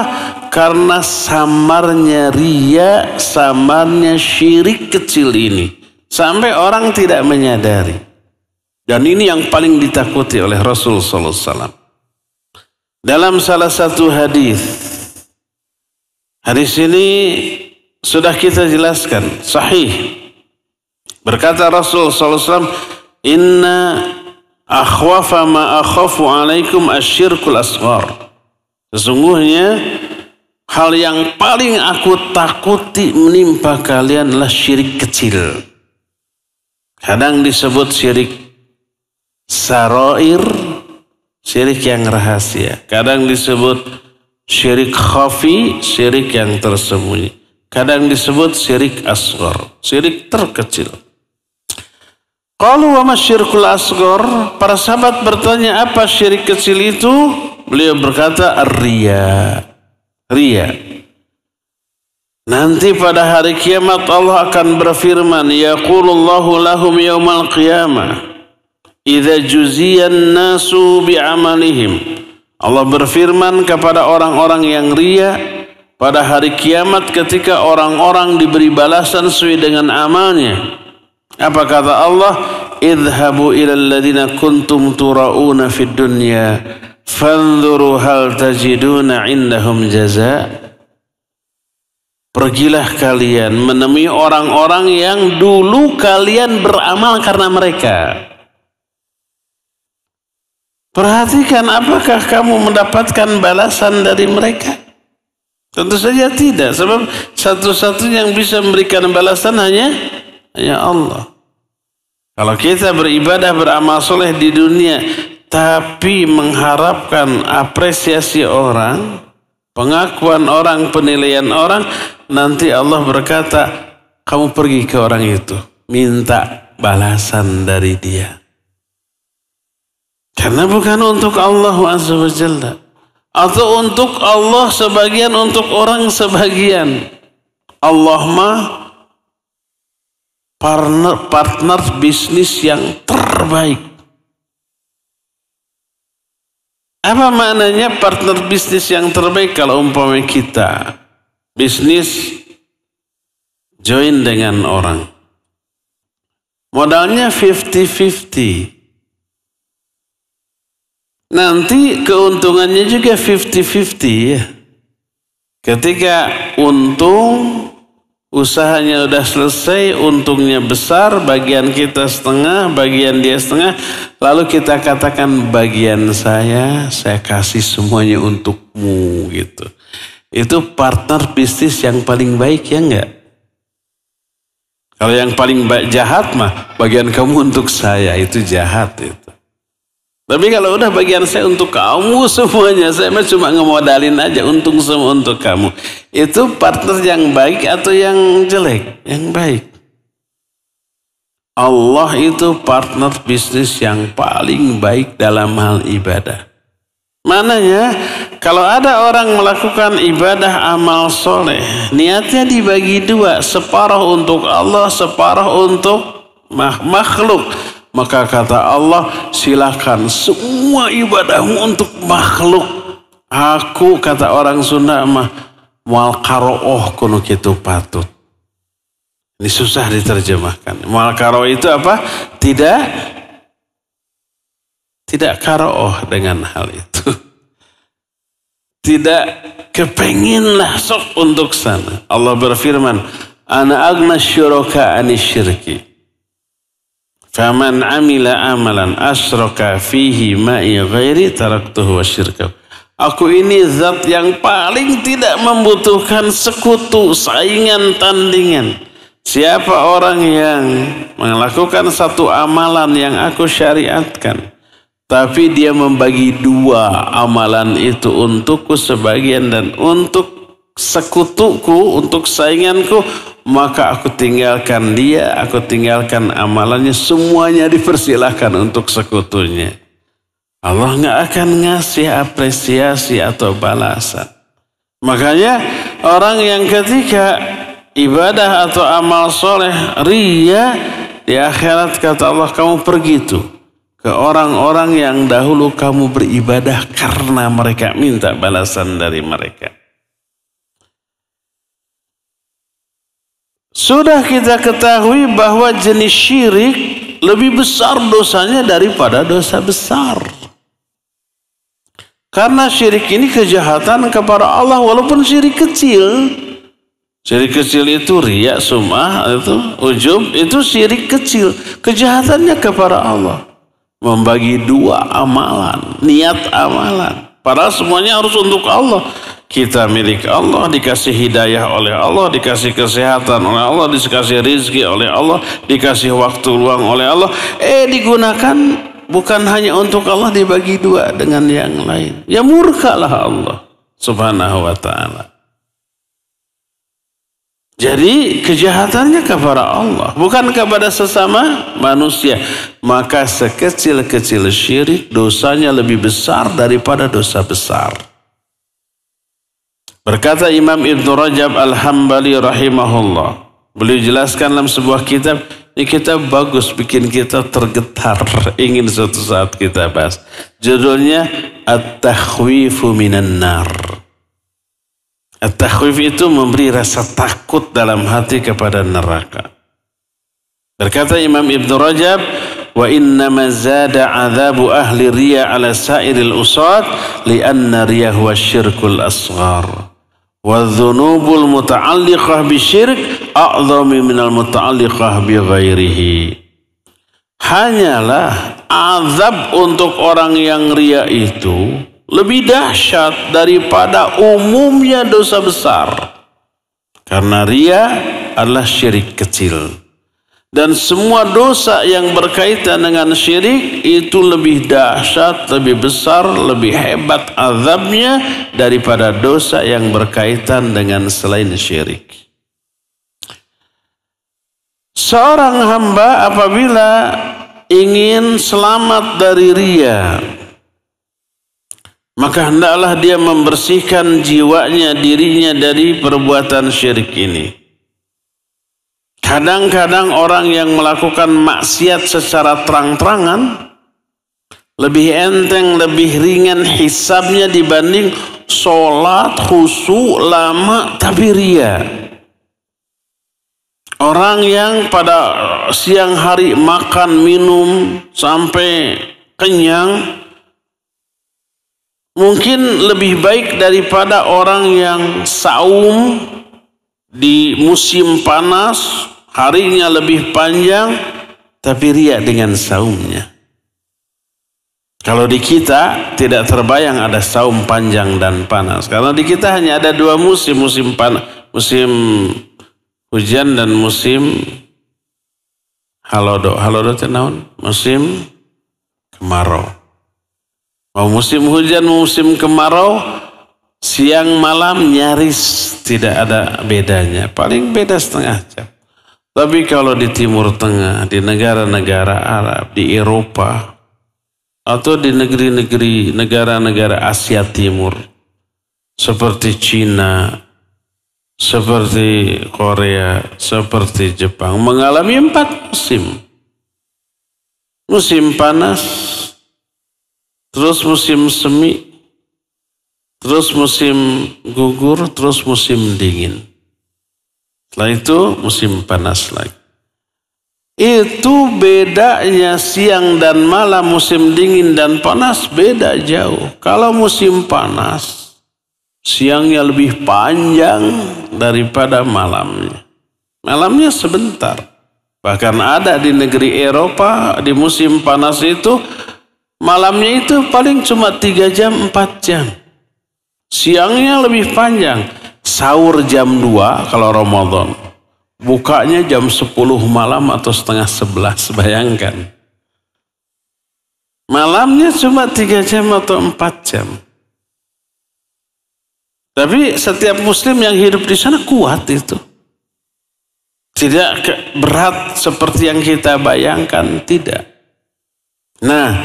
Karena samarnya riya, samarnya syirik kecil ini sampai orang tidak menyadari. Dan ini yang paling ditakuti oleh Rasul sallallahu alaihi wasallam. Dalam salah satu hadis ini sudah kita jelaskan, sahih. Berkata Rasul sallallahu alaihi wasallam, "Inna akhwafa ma akhafu alaikum asyirkul asghar." Sesungguhnya hal yang paling aku takuti menimpa kalian adalah syirik kecil. Kadang disebut syirik sarair, syirik yang rahasia. Kadang disebut syirik khafi, syirik yang tersembunyi. Kadang disebut syirik asghar, syirik terkecil. Qalu wa ma syirkul asghar? Para sahabat bertanya, apa syirik kecil itu? Beliau berkata, ar-riya. Riya. Nanti pada hari kiamat Allah akan berfirman, yaqulullahu lahum yaumal qiyamah idza juziyan nasu bi'amalihim. Allah berfirman kepada orang-orang yang riya pada hari kiamat ketika orang-orang diberi balasan sesuai dengan amalnya. Apa kata Allah? Idhabu ilal ladina kuntum tura'una fid dunya fanzuru hal tajiduna indahum jaza. Pergilah kalian menemui orang-orang yang dulu kalian beramal karena mereka. Perhatikan, apakah kamu mendapatkan balasan dari mereka? Tentu saja tidak, sebab satu-satunya yang bisa memberikan balasan hanya Allah. Kalau kita beribadah, beramal soleh di dunia, tapi mengharapkan apresiasi orang, pengakuan orang, penilaian orang, nanti Allah berkata, kamu pergi ke orang itu, minta balasan dari dia. Karena bukan untuk Allah Azza wa Jalla. Atau untuk Allah sebagian, untuk orang sebagian. Allah mah partner bisnis yang terbaik. Apa maknanya partner bisnis yang terbaik? Kalau umpamanya kita bisnis join dengan orang, modalnya 50-50. nanti keuntungannya juga 50-50 ya. Ketika untung usahanya udah selesai, untungnya besar, bagian kita setengah, bagian dia setengah, lalu kita katakan bagian saya kasih semuanya untukmu gitu. Itu partner bisnis yang paling baik ya enggak? Kalau yang paling jahat mah bagian kamu untuk saya, itu jahat itu. Tapi kalau udah bagian saya untuk kamu semuanya, saya mah cuma ngemodalin aja, untung semua untuk kamu. Itu partner yang baik atau yang jelek? Yang baik. Allah itu partner bisnis yang paling baik dalam hal ibadah. Mananya, kalau ada orang melakukan ibadah amal soleh, niatnya dibagi dua, separuh untuk Allah, separuh untuk makhluk. Maka kata Allah, silakan semua ibadahmu untuk makhluk. Aku, kata orang Sunda mah, mual karo'oh kuno kitu patut. Ini susah diterjemahkan. Mual karo'oh itu apa? Tidak karo'oh dengan hal itu. Tidak kepenginlah sok untuk sana. Allah berfirman, ana agna syuraka anisyirki. Faman amila amalan asyraka fihi ma'i ghairi taraktuhu wa syirkahu. Aku ini zat yang paling tidak membutuhkan sekutu, saingan, tandingan. Siapa orang yang melakukan satu amalan yang aku syariatkan, tapi dia membagi dua amalan itu untukku sebagian dan untuk sekutuku, untuk sainganku, maka aku tinggalkan dia, aku tinggalkan amalannya, semuanya dipersilahkan untuk sekutunya. Allah nggak akan ngasih apresiasi atau balasan. Makanya orang yang ketika ibadah atau amal soleh riya, di akhirat kata Allah, kamu pergi tuh ke orang-orang yang dahulu kamu beribadah karena mereka minta balasan dari mereka. Sudah kita ketahui bahwa jenis syirik lebih besar dosanya daripada dosa besar. Karena syirik ini kejahatan kepada Allah walaupun syirik kecil. Syirik kecil itu riya, sum'ah, itu ujub, itu syirik kecil. Kejahatannya kepada Allah. Membagi dua amalan, niat amalan. Padahal semuanya harus untuk Allah. Kita milik Allah, dikasih hidayah oleh Allah, dikasih kesehatan oleh Allah, dikasih rizki oleh Allah, dikasih waktu luang oleh Allah. Digunakan bukan hanya untuk Allah, dibagi dua dengan yang lain. Ya murkalah Allah subhanahu wa ta'ala. Jadi kejahatannya kepada Allah, bukan kepada sesama manusia. Maka sekecil-kecil syirik dosanya lebih besar daripada dosa besar. Berkata Imam Ibn Rajab Al-Hambali rahimahullah, beliau jelaskan dalam sebuah kitab, ini kitab bagus, bikin kita tergetar, ingin suatu saat kita bahas. Judulnya At-Takhwifu Minan Nar. At-Takhwif itu memberi rasa takut dalam hati kepada neraka. Berkata Imam Ibn Rajab, wa innama zada adzabu ahli riya ala sairil usad lianna riya huwa syirkul asghar. Wadhunubul muta'alliqah bisyirk a'zami minal muta'alliqah bi ghairihi. Hanyalah azab untuk orang yang riya itu lebih dahsyat daripada umumnya dosa besar. Karena riya adalah syirik kecil. Dan semua dosa yang berkaitan dengan syirik itu lebih dahsyat, lebih besar, lebih hebat azabnya daripada dosa yang berkaitan dengan selain syirik. Seorang hamba apabila ingin selamat dari riya, maka hendaklah dia membersihkan jiwanya, dirinya dari perbuatan syirik ini. Kadang-kadang orang yang melakukan maksiat secara terang-terangan lebih enteng, lebih ringan hisabnya dibanding sholat, khusyuk, lama, tapi riya. Orang yang pada siang hari makan, minum, sampai kenyang, mungkin lebih baik daripada orang yang saum di musim panas, harinya lebih panjang, tapi riya dengan saumnya. Kalau di kita tidak terbayang ada saum panjang dan panas. Karena di kita hanya ada dua musim, musim panas, musim hujan dan musim halodo naon? Musim kemarau. Mau musim hujan, musim kemarau, siang malam nyaris tidak ada bedanya. Paling beda setengah jam. Tapi kalau di Timur Tengah, di negara-negara Arab, di Eropa, atau di negeri-negeri negara-negara Asia Timur seperti Cina, seperti Korea, seperti Jepang mengalami 4 musim. Musim panas, terus musim semi, terus musim gugur, terus musim dingin. Setelah itu musim panas lagi. Itu bedanya siang dan malam, musim dingin dan panas beda jauh. Kalau musim panas, siangnya lebih panjang daripada malamnya. Malamnya sebentar. Bahkan ada di negeri Eropa, di musim panas itu, malamnya itu paling cuma 3 jam, 4 jam. Siangnya lebih panjang. Sahur jam 2 kalau Ramadan. Bukanya jam 10 malam atau setengah 11, bayangkan. Malamnya cuma 3 jam atau 4 jam. Tapi setiap muslim yang hidup di sana kuat itu. Tidak berat seperti yang kita bayangkan, tidak. Nah,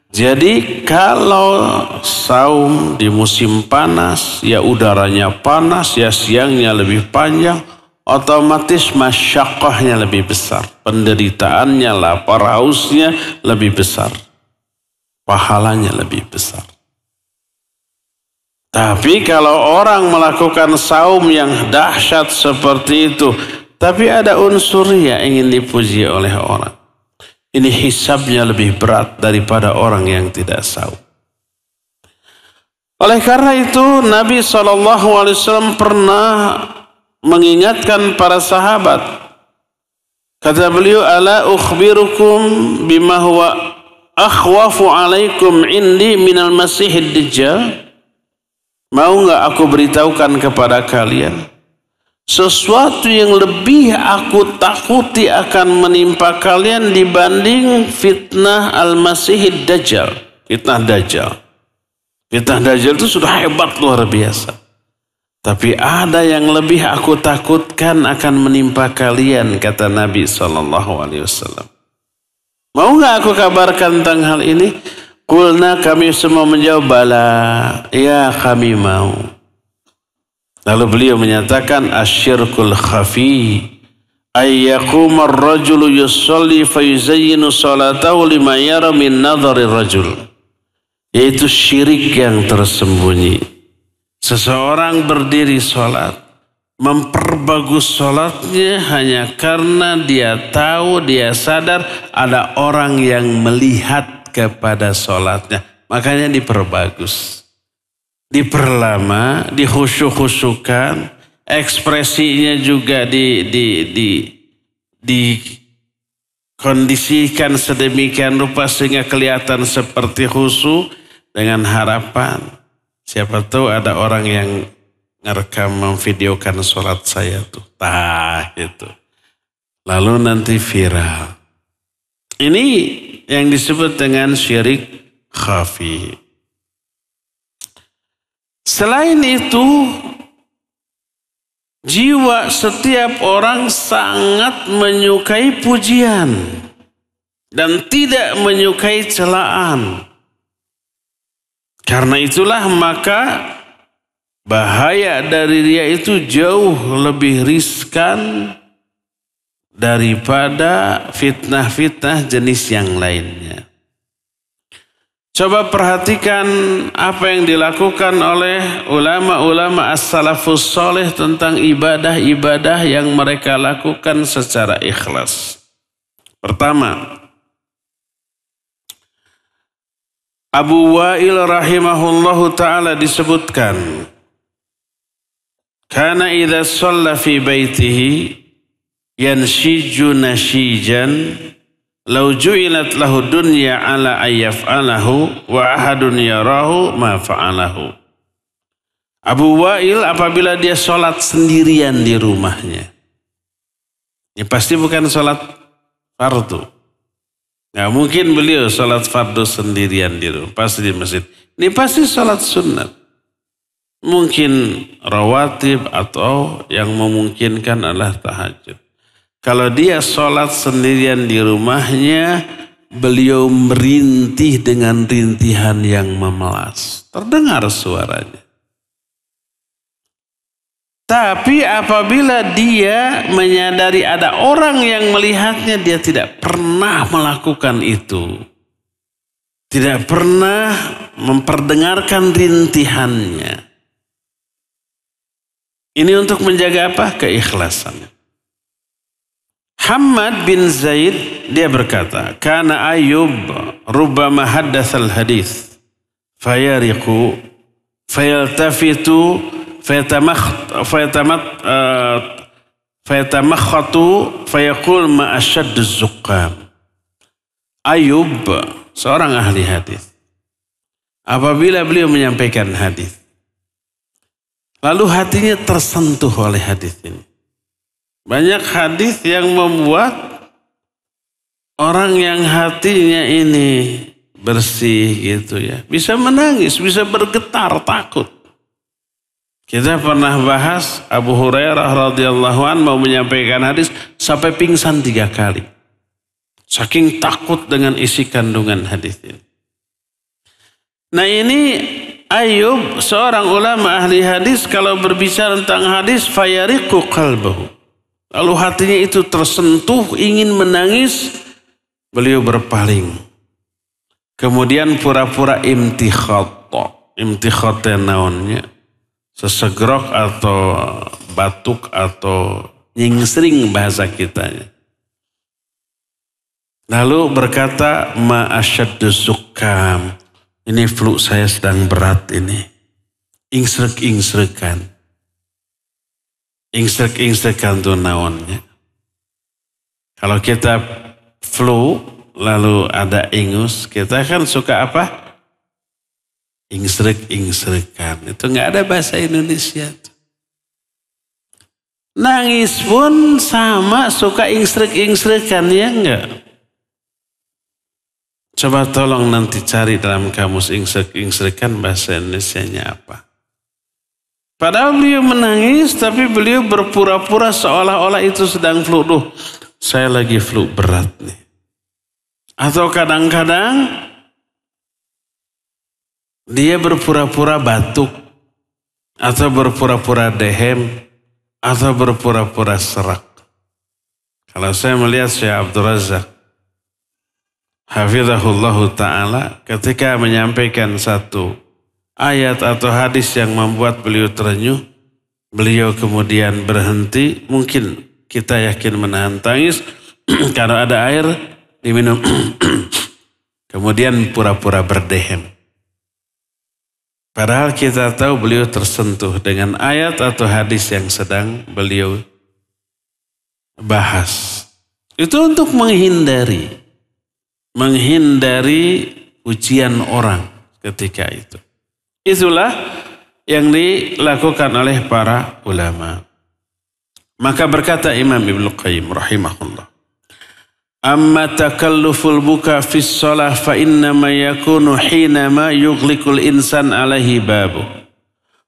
jadi kalau saum di musim panas, ya udaranya panas, ya siangnya lebih panjang, otomatis masyaqqahnya lebih besar. Penderitaannya, lapar hausnya lebih besar. Pahalanya lebih besar. Tapi kalau orang melakukan saum yang dahsyat seperti itu, tapi ada unsur yang ingin dipuji oleh orang, ini hisabnya lebih berat daripada orang yang tidak saum. Oleh karena itu Nabi SAW pernah mengingatkan para sahabat. Kata beliau, ala ukhbirukum bima huwa akhwafu alaikum indi minal masihid dajjal. Mau enggak aku beritahukan kepada kalian sesuatu yang lebih aku takuti akan menimpa kalian dibanding fitnah al-masihid dajjal. Fitnah dajjal. Fitnah dajjal itu sudah hebat, luar biasa. Tapi ada yang lebih aku takutkan akan menimpa kalian, kata Nabi SAW. Mau enggak aku kabarkan tentang hal ini? Qulna, kami semua menjawab, bala, ya kami mau. Lalu beliau menyatakan, asyirkul khafi ayyaquma ar-rajulu yusalli fayuzayyinu salatahu lima yara min nadhari rajul. Yaitu syirik yang tersembunyi. Seseorang berdiri sholat, memperbagus sholatnya hanya karena dia tahu, dia sadar ada orang yang melihat kepada sholatnya. Makanya diperbagus, diperlama, dihusyuk-husyukan, ekspresinya juga dikondisikan sedemikian rupa sehingga kelihatan seperti khusyuk, dengan harapan siapa tahu ada orang yang ngerekam, memvideokan sholat saya tuh. Itu. Lalu nanti viral. Ini yang disebut dengan syirik khafi. Selain itu, jiwa setiap orang sangat menyukai pujian dan tidak menyukai celaan. Karena itulah maka bahaya dari riya itu jauh lebih riskan daripada fitnah-fitnah jenis yang lainnya. Coba perhatikan apa yang dilakukan oleh ulama-ulama as-salafus soleh tentang ibadah-ibadah yang mereka lakukan secara ikhlas. Pertama, Abu Wa'il rahimahullahu ta'ala disebutkan, kana idza shalla fi baitihi yanshiju nashijan law ju'ilat lahu dunya ala ayyaf'alahu wa ahadun yarahu ma fa'alahu. Abu Wa'il apabila dia sholat sendirian di rumahnya, ini pasti bukan sholat fardu. Nggak mungkin beliau sholat fardu sendirian di rumah, pasti di masjid. Ini pasti sholat sunat. Mungkin rawatib atau yang memungkinkan adalah tahajud. Kalau dia sholat sendirian di rumahnya, beliau merintih dengan rintihan yang memelas. Terdengar suaranya. Tapi apabila dia menyadari ada orang yang melihatnya, dia tidak pernah melakukan itu. Tidak pernah memperdengarkan rintihannya. Ini untuk menjaga apa? Keikhlasan. Hammad bin Zaid dia berkata, kana Ayyub rubbama haddatsal hadits fayariqu fayaltafitu fayatamakhatu fayaqul ma ashaddu zuqqam. Ayyub seorang ahli hadis. Apabila beliau menyampaikan hadis, lalu hatinya tersentuh oleh hadis ini. Banyak hadis yang membuat orang yang hatinya ini bersih gitu ya, bisa menangis, bisa bergetar takut. Kita pernah bahas Abu Hurairah radhiyallahu anhu mau menyampaikan hadis sampai pingsan 3 kali. Saking takut dengan isi kandungan hadis ini. Nah ini Ayyub seorang ulama ahli hadis kalau berbicara tentang hadis fayariqu qalbahu. Lalu hatinya itu tersentuh ingin menangis, beliau berpaling. Kemudian pura-pura imtikhat. Imtikhat naonnya? Sesegrok atau batuk atau nyingsring bahasa kitanya. Lalu berkata, ma asyaddu zukkam. Ini flu saya sedang berat ini. Ingsrek-ingsrekan. Ingsrek-ingsrekan itu naonnya. Kalau kita flu lalu ada ingus, kita kan suka apa? Ingsrek-ingsrekan. Itu nggak ada bahasa Indonesia. Nangis pun sama suka ingsrek-ingsrekan, ya enggak? Coba tolong nanti cari dalam kamus ingsrek-ingsrekan bahasa Indonesianya apa. Padahal beliau menangis tapi beliau berpura-pura seolah-olah itu sedang flu. Duh, saya lagi flu berat nih. Atau kadang-kadang dia berpura-pura batuk, atau berpura-pura dehem, atau berpura-pura serak. Kalau saya melihat Syekh Abdul Razak, hafizahullahu ta'ala, ketika menyampaikan satu ayat atau hadis yang membuat beliau terenyuh, beliau kemudian berhenti, mungkin kita yakin menahan tangis, kalau ada air diminum, kemudian pura-pura berdehem. Padahal kita tahu beliau tersentuh dengan ayat atau hadis yang sedang beliau bahas. Itu untuk menghindari ujian orang ketika itu. Itulah yang dilakukan oleh para ulama. Maka berkata Imam Ibnu Qayyim rahimahullah, amma takalluful buka fis shalah fa innama yakunu hinama yughliqul insan alaihi babu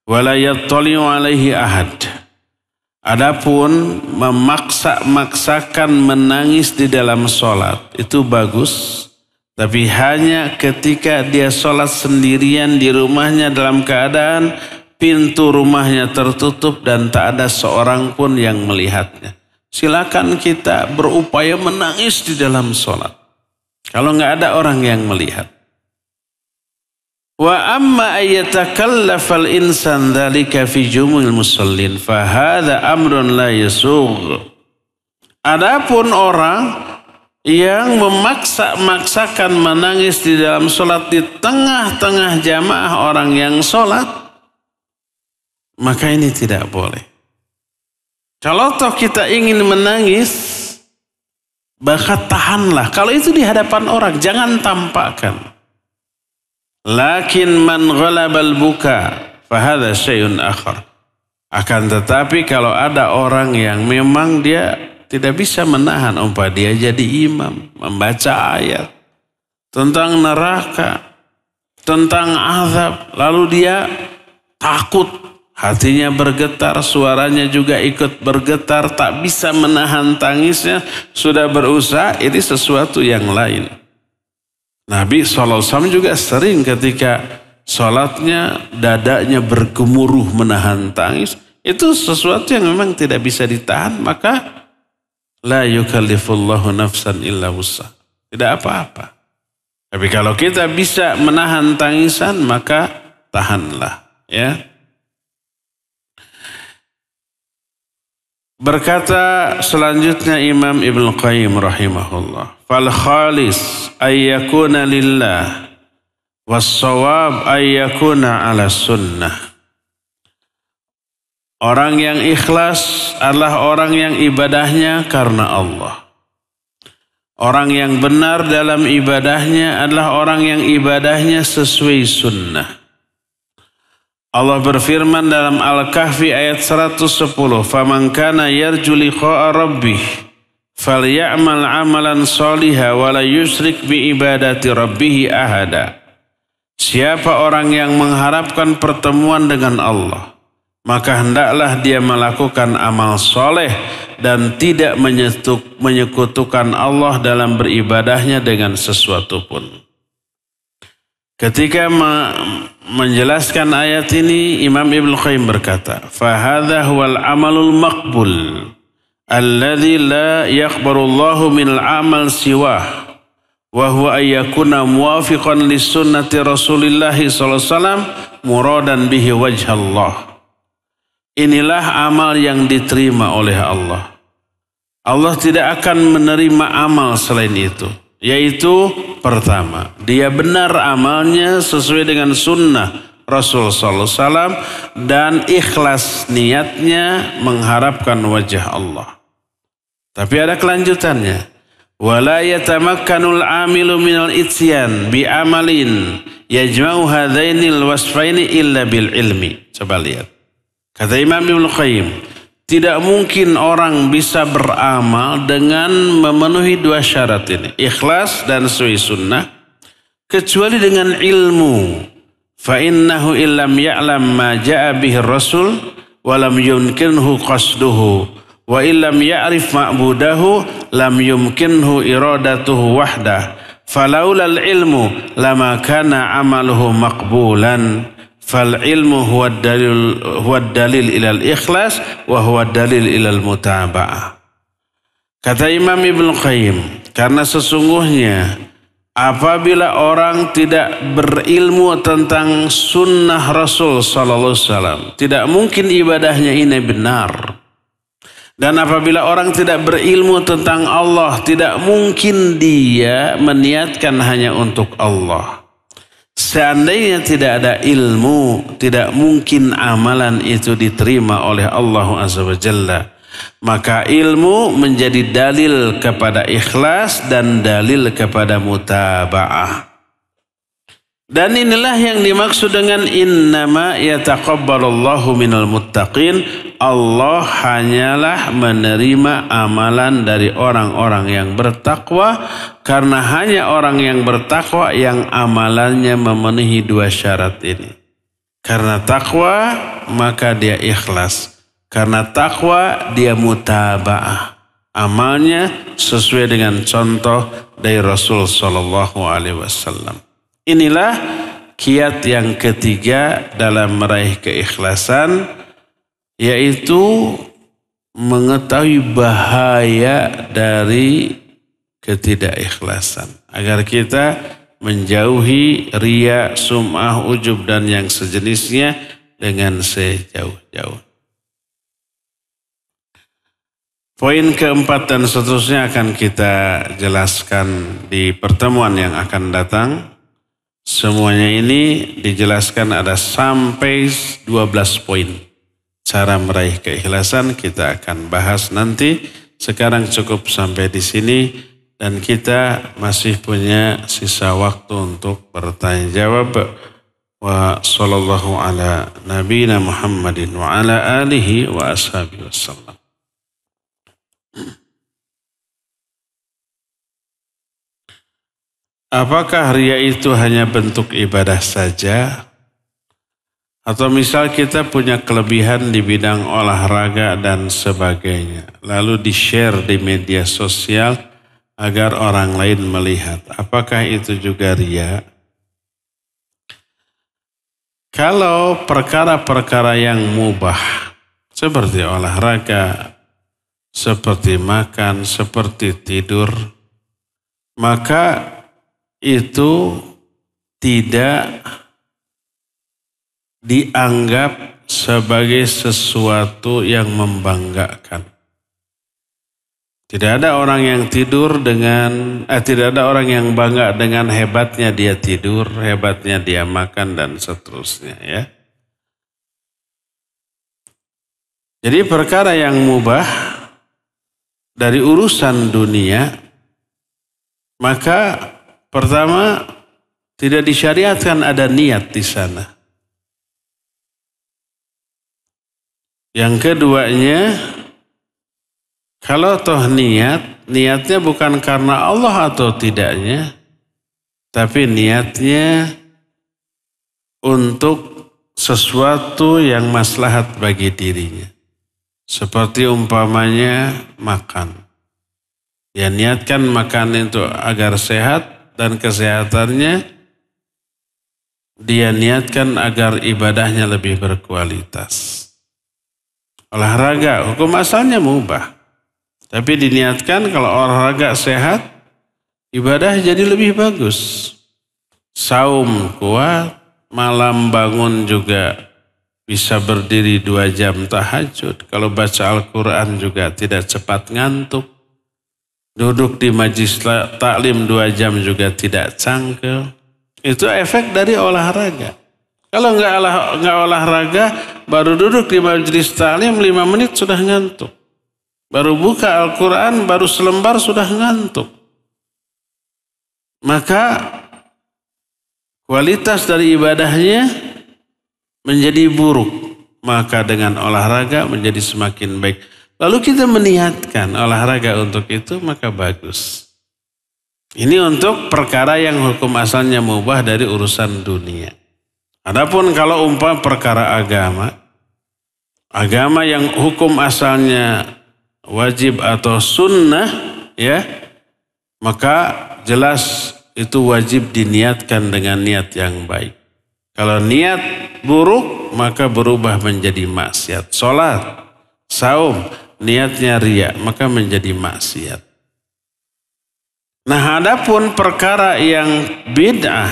wa la yattali'u alaihi ahad. Adapun memaksa-maksakan menangis di dalam sholat itu bagus, tapi hanya ketika dia sholat sendirian di rumahnya dalam keadaan pintu rumahnya tertutup dan tak ada seorang pun yang melihatnya. Silakan kita berupaya menangis di dalam sholat. Kalau nggak ada orang yang melihat. Wa amma ayyatakallafal insan dzalika fi jumul musallin fa hadza amrun la yasugh. Adapun orang yang memaksa-maksakan menangis di dalam sholat di tengah-tengah jamaah orang yang sholat, maka ini tidak boleh. Kalau toh kita ingin menangis, maka tahanlah. Kalau itu di hadapan orang, jangan tampakkan. Lakin man ghalabal buka, fahadha syai'un akhar. Akan tetapi kalau ada orang yang memang dia tidak bisa menahan, umpah dia jadi imam, membaca ayat tentang neraka, tentang azab, lalu dia takut, hatinya bergetar, suaranya juga ikut bergetar, tak bisa menahan tangisnya, sudah berusaha, ini sesuatu yang lain. Nabi SAW juga sering ketika sholatnya, dadanya bergemuruh menahan tangis, itu sesuatu yang memang tidak bisa ditahan, maka la yukallifullahu nafsan illa wus'aha. Tidak apa-apa. Tapi kalau kita bisa menahan tangisan, maka tahanlah. Ya. Berkata selanjutnya Imam Ibnu Qayyim rahimahullah, fal khalis ayyakuna lillah was shawab ayyakuna ala sunnah. Orang yang ikhlas adalah orang yang ibadahnya karena Allah. Orang yang benar dalam ibadahnya adalah orang yang ibadahnya sesuai sunnah. Allah berfirman dalam Al-Kahfi ayat 110, "Faman kana yarju liqa'a rabbih falyamal 'amalan shalihan wa la yusyrik bi ibadati rabbih ahada." Siapa orang yang mengharapkan pertemuan dengan Allah, maka hendaklah dia melakukan amal soleh dan tidak menyekutukan Allah dalam beribadahnya dengan sesuatu pun. Ketika menjelaskan ayat ini, Imam Ibnu Qayyim berkata, "Fahadha huwal amalul maqbul alladzi la yaqbalullahu minal amal siwah wa huwa ayyakuna muwafiqan lis sunnati Rasulillah sallallahu alaihi wasallam muradan bihi wajhallah." Inilah amal yang diterima oleh Allah. Allah tidak akan menerima amal selain itu. Yaitu pertama, dia benar amalnya sesuai dengan sunnah Rasul sallallahu alaihi wasallam dan ikhlas niatnya mengharapkan wajah Allah. Tapi ada kelanjutannya. Wala yatamakkanul amilu minal itsyan bi amalin yajma'u hadainil wasfaini illa bil ilmi. Coba lihat. Kata Imam Ibnu Qayyim, tidak mungkin orang bisa beramal dengan memenuhi dua syarat ini, ikhlas dan sesuai sunnah, kecuali dengan ilmu. Fa innahu illam ya'lam ma ja'a bihi rasul wa lam yumkinhu qasduhu wa illam ya'rif ma'budahu lam yumkinhu iradatuhu wahdah. Falaulal ilmu lama kana amaluhu maqbulan. Fal ilmu huwa dalil ilal ikhlas wa huwa dalil ilal mutaba'ah. Kata Imam Ibnu Qayyim, karena sesungguhnya apabila orang tidak berilmu tentang sunnah Rasul sallallahu alaihi wasallam, tidak mungkin ibadahnya ini benar. Dan apabila orang tidak berilmu tentang Allah, tidak mungkin dia meniatkan hanya untuk Allah. Seandainya tidak ada ilmu, tidak mungkin amalan itu diterima oleh Allah Azza wa Jalla. Maka ilmu menjadi dalil kepada ikhlas dan dalil kepada mutaba'ah. Dan inilah yang dimaksud dengan innama yataqabbalullahu minal muttaqin. Allah hanyalah menerima amalan dari orang-orang yang bertakwa, karena hanya orang yang bertakwa yang amalannya memenuhi dua syarat ini. Karena takwa maka dia ikhlas. Karena takwa dia mutaba'ah. Amalnya sesuai dengan contoh dari Rasul sallallahu alaihi wasallam. Inilah kiat yang ketiga dalam meraih keikhlasan, yaitu mengetahui bahaya dari ketidakikhlasan. Agar kita menjauhi riya, sum'ah, ujub dan yang sejenisnya dengan sejauh-jauh. Poin keempat dan seterusnya akan kita jelaskan di pertemuan yang akan datang. Semuanya ini dijelaskan ada sampai 12 poin. Cara meraih keikhlasan kita akan bahas nanti. Sekarang cukup sampai di sini dan kita masih punya sisa waktu untuk bertanya jawab. Wa sallallahu ala nabiyina Muhammadin wa ala alihi wa ashabihi wasallam. Apakah ria itu hanya bentuk ibadah saja? Atau misal kita punya kelebihan di bidang olahraga dan sebagainya. Lalu di-share di media sosial agar orang lain melihat. Apakah itu juga ria? Kalau perkara-perkara yang mubah seperti olahraga, seperti makan, seperti tidur, maka itu tidak dianggap sebagai sesuatu yang membanggakan. Tidak ada orang yang tidak ada orang yang bangga dengan hebatnya dia tidur, hebatnya dia makan dan seterusnya ya. Jadi perkara yang mubah dari urusan dunia, maka pertama tidak disyariatkan ada niat di sana. Yang keduanya, kalau toh niatnya bukan karena Allah atau tidaknya, tapi niatnya untuk sesuatu yang maslahat bagi dirinya. Seperti umpamanya makan. Ya niatkan makan itu agar sehat dan kesehatannya dia niatkan agar ibadahnya lebih berkualitas. Olahraga, hukum asalnya mubah. Tapi diniatkan kalau olahraga sehat, ibadah jadi lebih bagus. Saum kuat, malam bangun juga bisa berdiri 2 jam tahajud. Kalau baca Al-Quran juga tidak cepat ngantuk. Duduk di majlis taklim 2 jam juga tidak cangkel. Itu efek dari olahraga. Kalau nggak olahraga, baru duduk di majlis taklim 5 menit sudah ngantuk. Baru buka Al-Quran, baru selembar sudah ngantuk. Maka kualitas dari ibadahnya menjadi buruk. Maka dengan olahraga menjadi semakin baik. Lalu kita meniatkan olahraga untuk itu, maka bagus. Ini untuk perkara yang hukum asalnya mubah dari urusan dunia. Adapun kalau perkara agama yang hukum asalnya wajib atau sunnah, ya, maka jelas itu wajib diniatkan dengan niat yang baik. Kalau niat buruk, maka berubah menjadi maksiat. Salat, saum, niatnya ria, maka menjadi maksiat. Nah, adapun perkara yang bid'ah,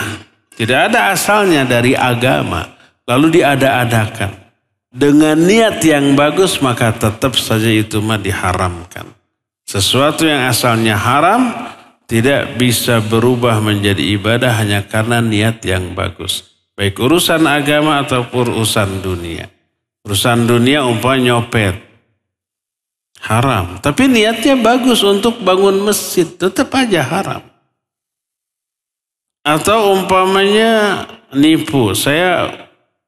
tidak ada asalnya dari agama, lalu diada-adakan. Dengan niat yang bagus, maka tetap saja itu mah diharamkan. Sesuatu yang asalnya haram, tidak bisa berubah menjadi ibadah hanya karena niat yang bagus. Baik urusan agama ataupun urusan dunia. Urusan dunia umpamanya nyopet. Haram. Tapi niatnya bagus untuk bangun masjid, tetap aja haram. Atau umpamanya nipu, saya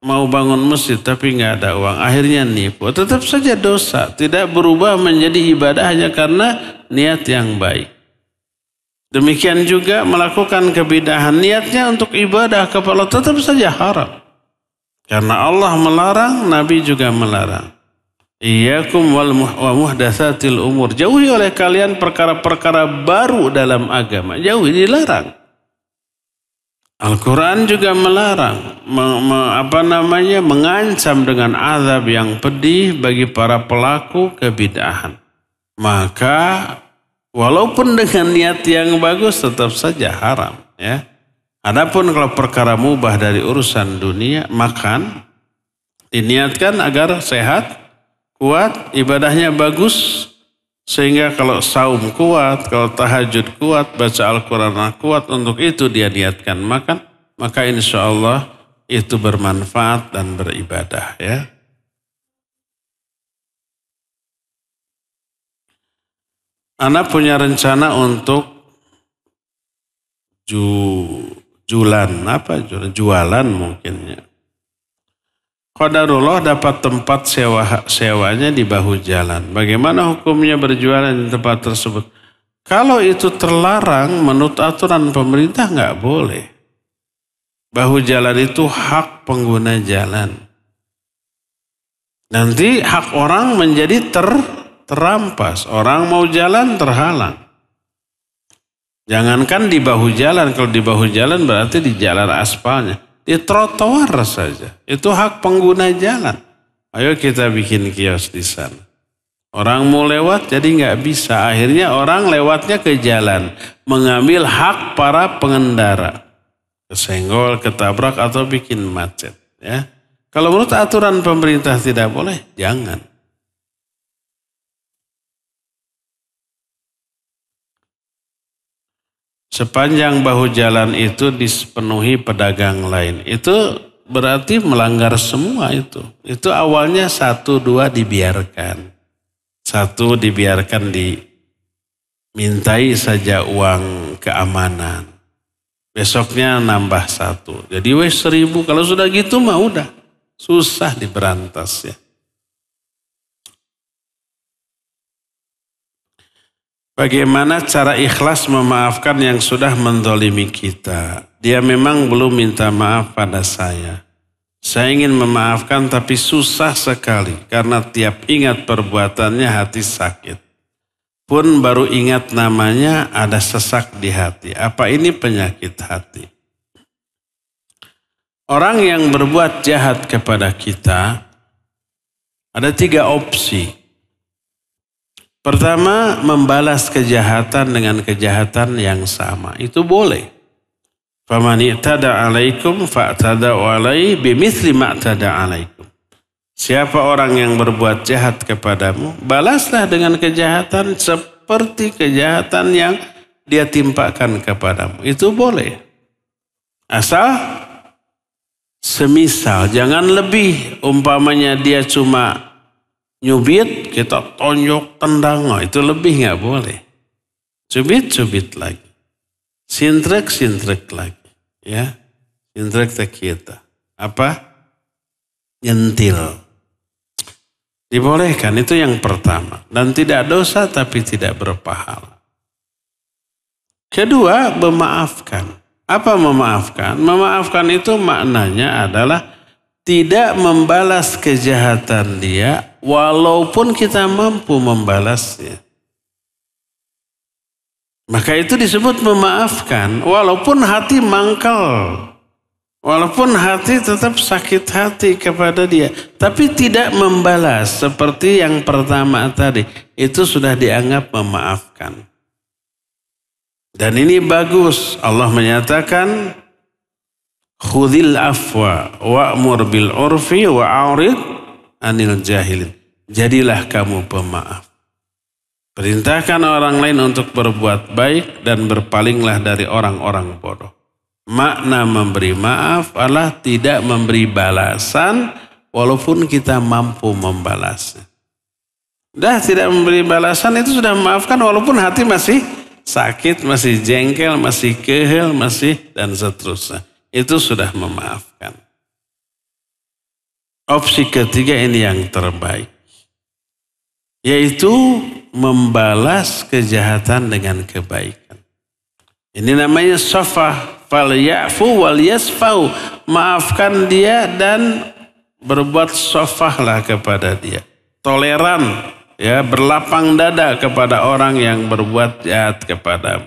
mau bangun masjid tapi nggak ada uang, akhirnya nipu. Tetap saja dosa, tidak berubah menjadi ibadah hanya karena niat yang baik. Demikian juga melakukan kebidahan, niatnya untuk ibadah kepada Allah tetap saja haram. Karena Allah melarang, Nabi juga melarang. Iyyakum wa muhdatsatil umur. Jauhi oleh kalian perkara-perkara baru dalam agama. Jauhi, dilarang. Al-Quran juga melarang, mengancam dengan azab yang pedih bagi para pelaku kebid'ahan. Maka walaupun dengan niat yang bagus tetap saja haram. Ya. Adapun kalau perkara mubah dari urusan dunia, makan, diniatkan agar sehat, kuat, ibadahnya bagus, Sehingga kalau saum kuat, kalau tahajud kuat, baca Al-Quran kuat, untuk itu dia niatkan makan, maka insya Allah itu bermanfaat dan beribadah ya. Ana punya rencana untuk jualan mungkinnya. Qadarullah dapat tempat sewanya di bahu jalan. Bagaimana hukumnya berjualan di tempat tersebut? Kalau itu terlarang menurut aturan pemerintah nggak boleh. Bahu jalan itu hak pengguna jalan. Nanti hak orang menjadi terampas. Orang mau jalan terhalang. Jangankan di bahu jalan, kalau di bahu jalan berarti di jalan aspalnya. Di trotoar saja. Itu hak pengguna jalan. Ayo kita bikin kios di sana. Orang mau lewat jadi nggak bisa. Akhirnya orang lewatnya ke jalan. Mengambil hak para pengendara. Kesenggol, ketabrak atau bikin macet. Ya. Kalau menurut aturan pemerintah tidak boleh, jangan. Sepanjang bahu jalan itu dipenuhi pedagang lain. Itu berarti melanggar semua itu. Itu awalnya 1, 2 dibiarkan. 1 dibiarkan dimintai saja uang keamanan. Besoknya nambah 1. Jadi 1.000. Kalau sudah gitu mah udah. Susah diberantas ya. Bagaimana cara ikhlas memaafkan yang sudah menzalimi kita? Dia memang belum minta maaf pada saya. Saya ingin memaafkan tapi susah sekali karena tiap ingat perbuatannya hati sakit. Pun baru ingat namanya ada sesak di hati. Apa ini penyakit hati? Orang yang berbuat jahat kepada kita ada 3 opsi. Pertama, membalas kejahatan dengan kejahatan yang sama. Itu boleh. Faman i'tada 'alaikum fa'tada'u 'alaihi bimithli ma'tada 'alaikum. Siapa orang yang berbuat jahat kepadamu, balaslah dengan kejahatan seperti kejahatan yang dia timpakan kepadamu. Itu boleh. Asal semisal, jangan lebih. Umpamanya dia cuma nyubit, kita tonjok, tendang, itu lebih nggak boleh. Cubit lagi. Sintrek lagi. Ya, sintrek kita. Apa? Nyentil. Dibolehkan, itu yang pertama. Dan tidak dosa tapi tidak berpahala. Kedua, memaafkan. Apa memaafkan? Memaafkan itu maknanya adalah tidak membalas kejahatan dia walaupun kita mampu membalasnya. Maka itu disebut memaafkan walaupun hati mangkal. Walaupun hati tetap sakit hati kepada dia. Tapi tidak membalas seperti yang pertama tadi. Itu sudah dianggap memaafkan. Dan ini bagus. Allah menyatakan khudhil afwa wa'mur bil urfi wa'arid anil jahilin. Jadilah kamu pemaaf. Perintahkan orang lain untuk berbuat baik dan berpalinglah dari orang-orang bodoh. Makna memberi maaf adalah tidak memberi balasan walaupun kita mampu membalasnya. Tidak memberi balasan itu sudah memaafkan walaupun hati masih sakit, masih jengkel, masih kehel, masih dan seterusnya. Itu sudah memaafkan. Opsi ketiga ini yang terbaik. Yaitu membalas kejahatan dengan kebaikan. Ini namanya safah. Falyafu wal yasfau. Maafkan dia dan berbuat safahlah kepada dia. Toleran, ya, berlapang dada kepada orang yang berbuat jahat kepadamu.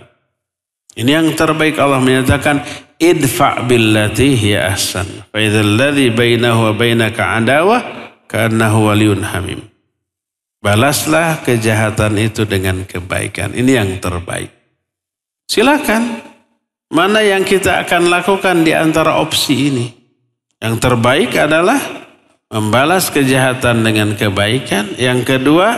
Ini yang terbaik. Allah menyatakan idfa' billati hiya ahsan fa idzal ladzi bainahu wa bainaka adawah ka'annahu waliyyun hamim. Balaslah kejahatan itu dengan kebaikan. Ini yang terbaik. Silakan. Mana yang kita akan lakukan di antara opsi ini? Yang terbaik adalah membalas kejahatan dengan kebaikan. Yang kedua,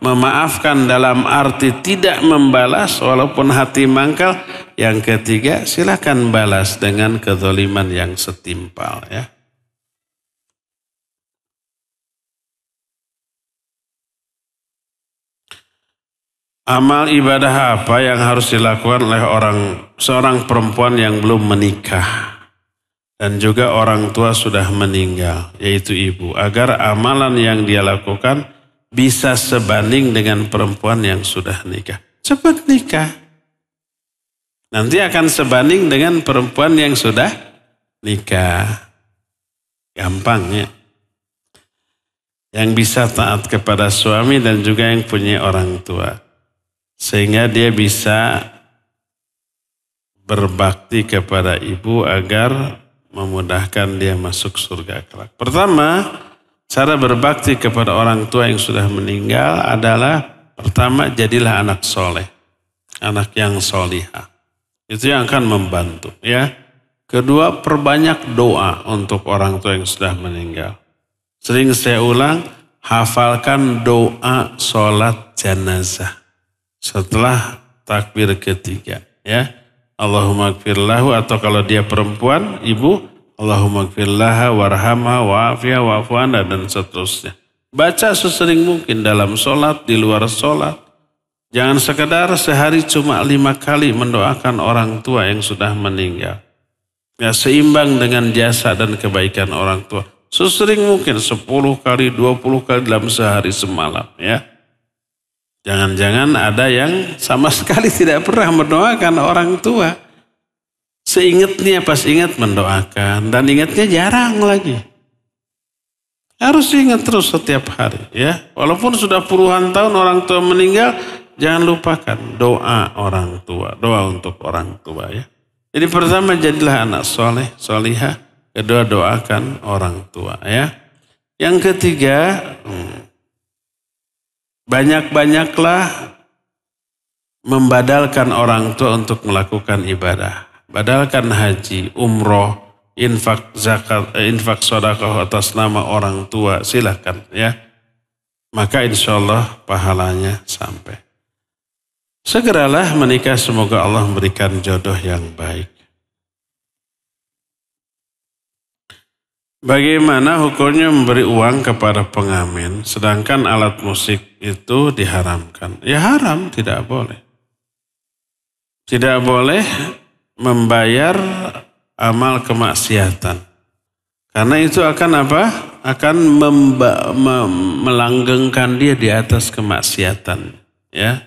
memaafkan dalam arti tidak membalas walaupun hati mangkal. Yang ketiga, silakan balas dengan kezaliman yang setimpal ya. Amal ibadah apa yang harus dilakukan oleh seorang perempuan yang belum menikah dan juga orang tua sudah meninggal, yaitu ibu, agar amalan yang dia lakukan bisa sebanding dengan perempuan yang sudah nikah. Cepat nikah. Nanti akan sebanding dengan perempuan yang sudah nikah. Gampang ya. Yang bisa taat kepada suami dan juga yang punya orang tua. Sehingga dia bisa berbakti kepada ibu agar memudahkan dia masuk surga kelak. Pertama, cara berbakti kepada orang tua yang sudah meninggal adalah pertama, jadilah anak soleh. Anak yang solihah. Itu yang akan membantu ya. Kedua, perbanyak doa untuk orang tua yang sudah meninggal. Sering saya ulang, hafalkan doa sholat jenazah setelah takbir ketiga ya. Allahumma gfirlahu, atau kalau dia perempuan, ibu, Allahumma gfirlaha warhamha wa'afiyah wa'fu anha dan seterusnya. Baca sesering mungkin dalam sholat, di luar sholat. Jangan sekedar sehari cuma 5 kali mendoakan orang tua yang sudah meninggal. Ya, seimbang dengan jasa dan kebaikan orang tua. Sesering mungkin 10 kali, 20 kali dalam sehari semalam ya. Jangan-jangan ada yang sama sekali tidak pernah mendoakan orang tua. Seingatnya pas ingat mendoakan dan ingatnya jarang lagi. Harus ingat terus setiap hari ya. Walaupun sudah puluhan tahun orang tua meninggal, jangan lupakan doa orang tua, doa untuk orang tua ya. Jadi pertama, jadilah anak soleh, solihah. Kedua, doakan orang tua ya. Yang ketiga, banyak-banyaklah membadalkan orang tua untuk melakukan ibadah. Badalkan haji, umroh, infak zakat, infak sedekah atas nama orang tua, silakan ya. Maka insya Allah pahalanya sampai. Segeralah menikah, semoga Allah memberikan jodoh yang baik. Bagaimana hukumnya memberi uang kepada pengamen sedangkan alat musik itu diharamkan? Ya haram, tidak boleh. Tidak boleh membayar amal kemaksiatan. Karena itu akan apa? Akan melanggengkan dia di atas kemaksiatan. Ya.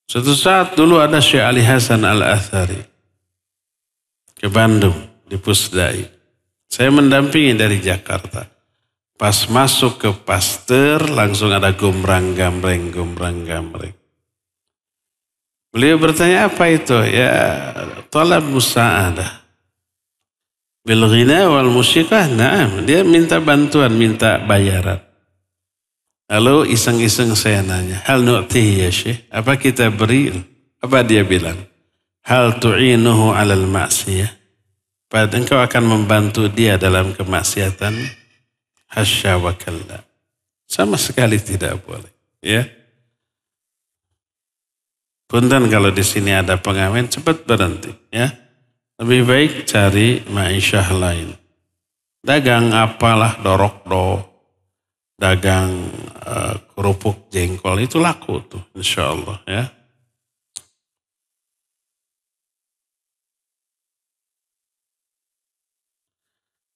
Suatu saat dulu ada Syekh Ali Hasan Al-Athari ke Bandung di Pusdai. Saya mendampingi dari Jakarta. Pas masuk ke Pasteur langsung ada gombrang-gambreng. Beliau bertanya, apa itu? Ya, talab musa'adah. Bil ghina wal musyikah, na'am. Dia minta bantuan, minta bayaran. Lalu iseng-iseng saya nanya, hal nu'tihi ya Syekh? Apa kita beri? Apa dia bilang? Hal tu'inuhu alal ma'siyah? Pada engkau akan membantu dia dalam kemaksiatan? Hasya wa kalla. Sama sekali tidak boleh. Ya. Punten kalau di sini ada pengamen, cepat berhenti. Ya. Lebih baik cari ma'isyah lain. Dagang apalah, dorok-do. Dagang kerupuk jengkol, itu laku tuh insya Allah ya.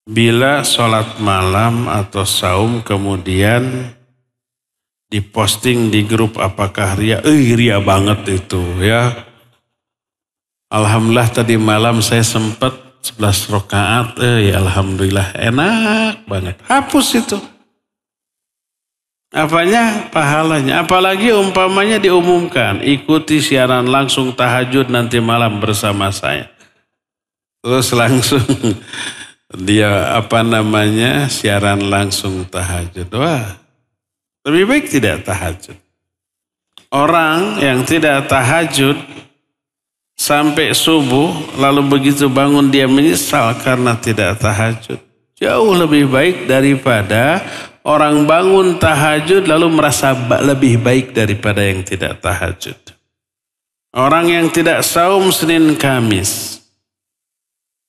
Bila sholat malam atau saum kemudian diposting di grup, apakah ria? Ria banget itu ya. Alhamdulillah tadi malam saya sempat 11 rakaat, ya alhamdulillah enak banget. Hapus itu. Apanya? Pahalanya. Apalagi umpamanya diumumkan, ikuti siaran langsung tahajud nanti malam bersama saya. Terus langsung dia siaran langsung tahajud. Wah, lebih baik tidak tahajud. Orang yang tidak tahajud sampai subuh, lalu begitu bangun dia menyesal karena tidak tahajud. Jauh lebih baik daripada Orang bangun tahajud lalu merasa lebih baik daripada yang tidak tahajud. Orang yang tidak saum Senin Kamis.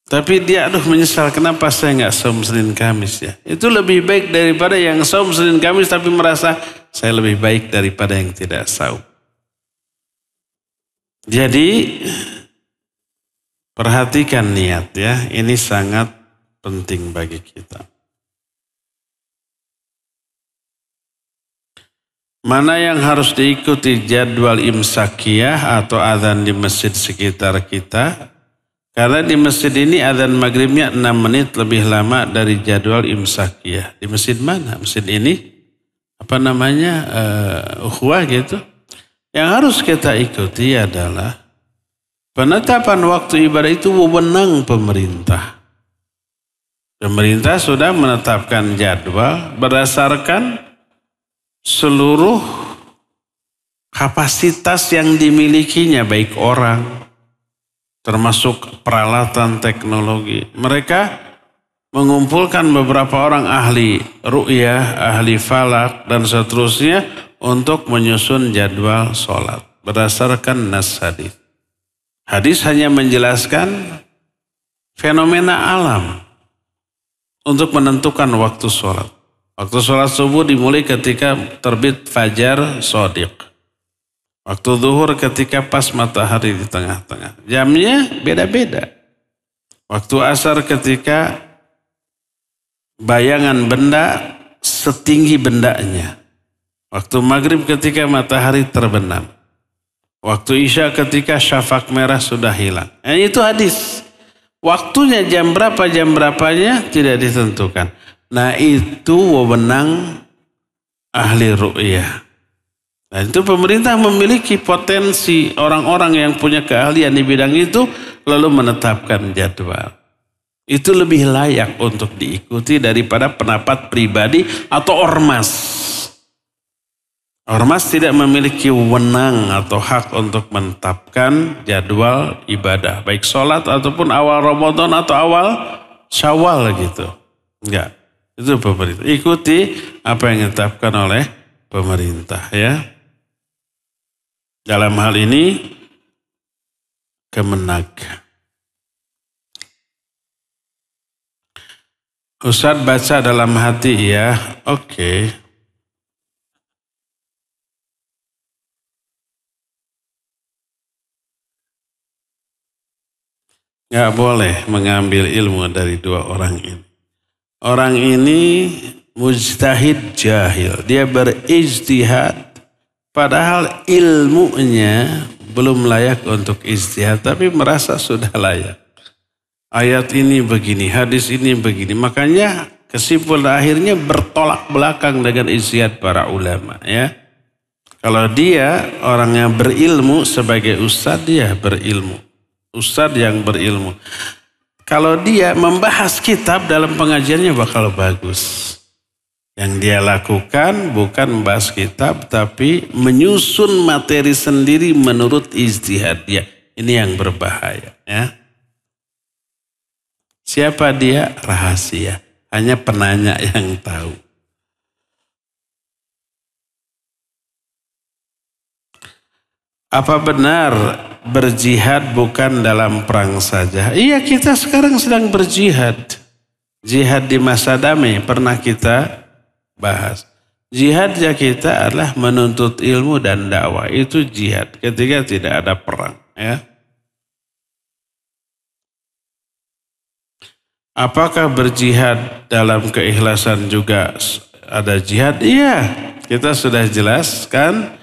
Tapi dia menyesal kenapa saya nggak saum Senin Kamis ya. Itu lebih baik daripada yang saum Senin Kamis tapi merasa saya lebih baik daripada yang tidak saum. Jadi perhatikan niat ya. Ini sangat penting bagi kita. Mana yang harus diikuti jadwal imsakiyah atau azan di masjid sekitar kita? Karena di masjid ini azan maghribnya 6 menit lebih lama dari jadwal imsakiyah. Di masjid mana? Masjid ini? Apa namanya? Ukhuwah gitu. Yang harus kita ikuti adalah penetapan waktu ibadah itu wewenang pemerintah. Pemerintah sudah menetapkan jadwal berdasarkan seluruh kapasitas yang dimilikinya, baik orang, termasuk peralatan teknologi. Mereka mengumpulkan beberapa orang ahli ru'yah, ahli falak, dan seterusnya untuk menyusun jadwal sholat berdasarkan nas hadis. Hadis hanya menjelaskan fenomena alam untuk menentukan waktu sholat. Waktu sholat subuh dimulai ketika terbit fajar shodiq. Waktu zuhur ketika pas matahari di tengah-tengah. Jamnya beda-beda. Waktu asar ketika bayangan benda setinggi bendanya. Waktu maghrib ketika matahari terbenam. Waktu isya ketika syafaq merah sudah hilang. Itu hadis. Waktunya jam berapanya tidak ditentukan. Nah itu wewenang ahli ru'yah. Nah itu pemerintah memiliki potensi orang-orang yang punya keahlian di bidang itu lalu menetapkan jadwal. Itu lebih layak untuk diikuti daripada pendapat pribadi atau ormas. Ormas tidak memiliki wewenang atau hak untuk menetapkan jadwal ibadah. Baik sholat ataupun awal Ramadan atau awal Syawal gitu. Enggak. Itu pemerintah. Ikuti apa yang ditetapkan oleh pemerintah ya. Dalam hal ini Kemenag. Ustadz baca dalam hati ya. Oke. Nggak boleh mengambil ilmu dari dua orang ini. Orang ini mujtahid jahil. Dia berijtihad. Padahal ilmunya belum layak untuk ijtihad. Tapi merasa sudah layak. Ayat ini begini, hadis ini begini. Makanya kesimpulan akhirnya bertolak belakang dengan ijtihad para ulama. Ya. Kalau dia orang yang berilmu sebagai ustadz, dia berilmu. Ustadz yang berilmu. Kalau dia membahas kitab dalam pengajiannya bakal bagus. Yang dia lakukan bukan membahas kitab tapi menyusun materi sendiri menurut ijtihad dia. Ini yang berbahaya ya. Siapa dia? Rahasia. Hanya penanya yang tahu. Apa benar berjihad bukan dalam perang saja? Iya, kita sekarang sedang berjihad. Jihad di masa damai pernah kita bahas. Jihadnya kita adalah menuntut ilmu dan dakwah. Itu jihad ketika tidak ada perang. Ya. Apakah berjihad dalam keikhlasan juga ada jihad? Iya, kita sudah jelaskan.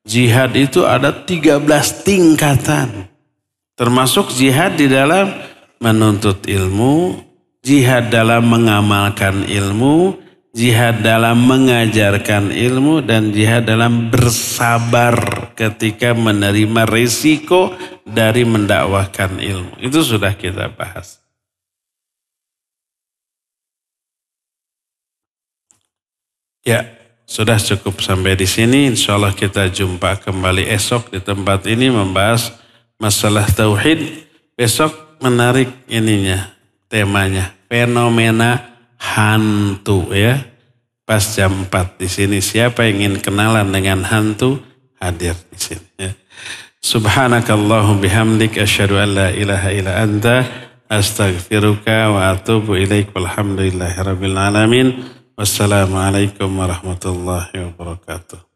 Jihad itu ada 13 tingkatan. Termasuk jihad di dalam menuntut ilmu, jihad dalam mengamalkan ilmu, jihad dalam mengajarkan ilmu, dan jihad dalam bersabar ketika menerima risiko dari mendakwahkan ilmu. Itu sudah kita bahas. Ya. Sudah cukup sampai di sini. Insya Allah kita jumpa kembali esok di tempat ini membahas masalah tauhid. Besok menarik ininya, temanya fenomena hantu ya. pas jam 4 di sini. Siapa yang ingin kenalan dengan hantu, hadir di sini. Ya. Subhanakallahum bihamdik asyhadu an la ilaha illa anta astaghfiruka wa atubu ilaik. Walhamdulillahirabbil alamin. Wassalamualaikum warahmatullahi wabarakatuh.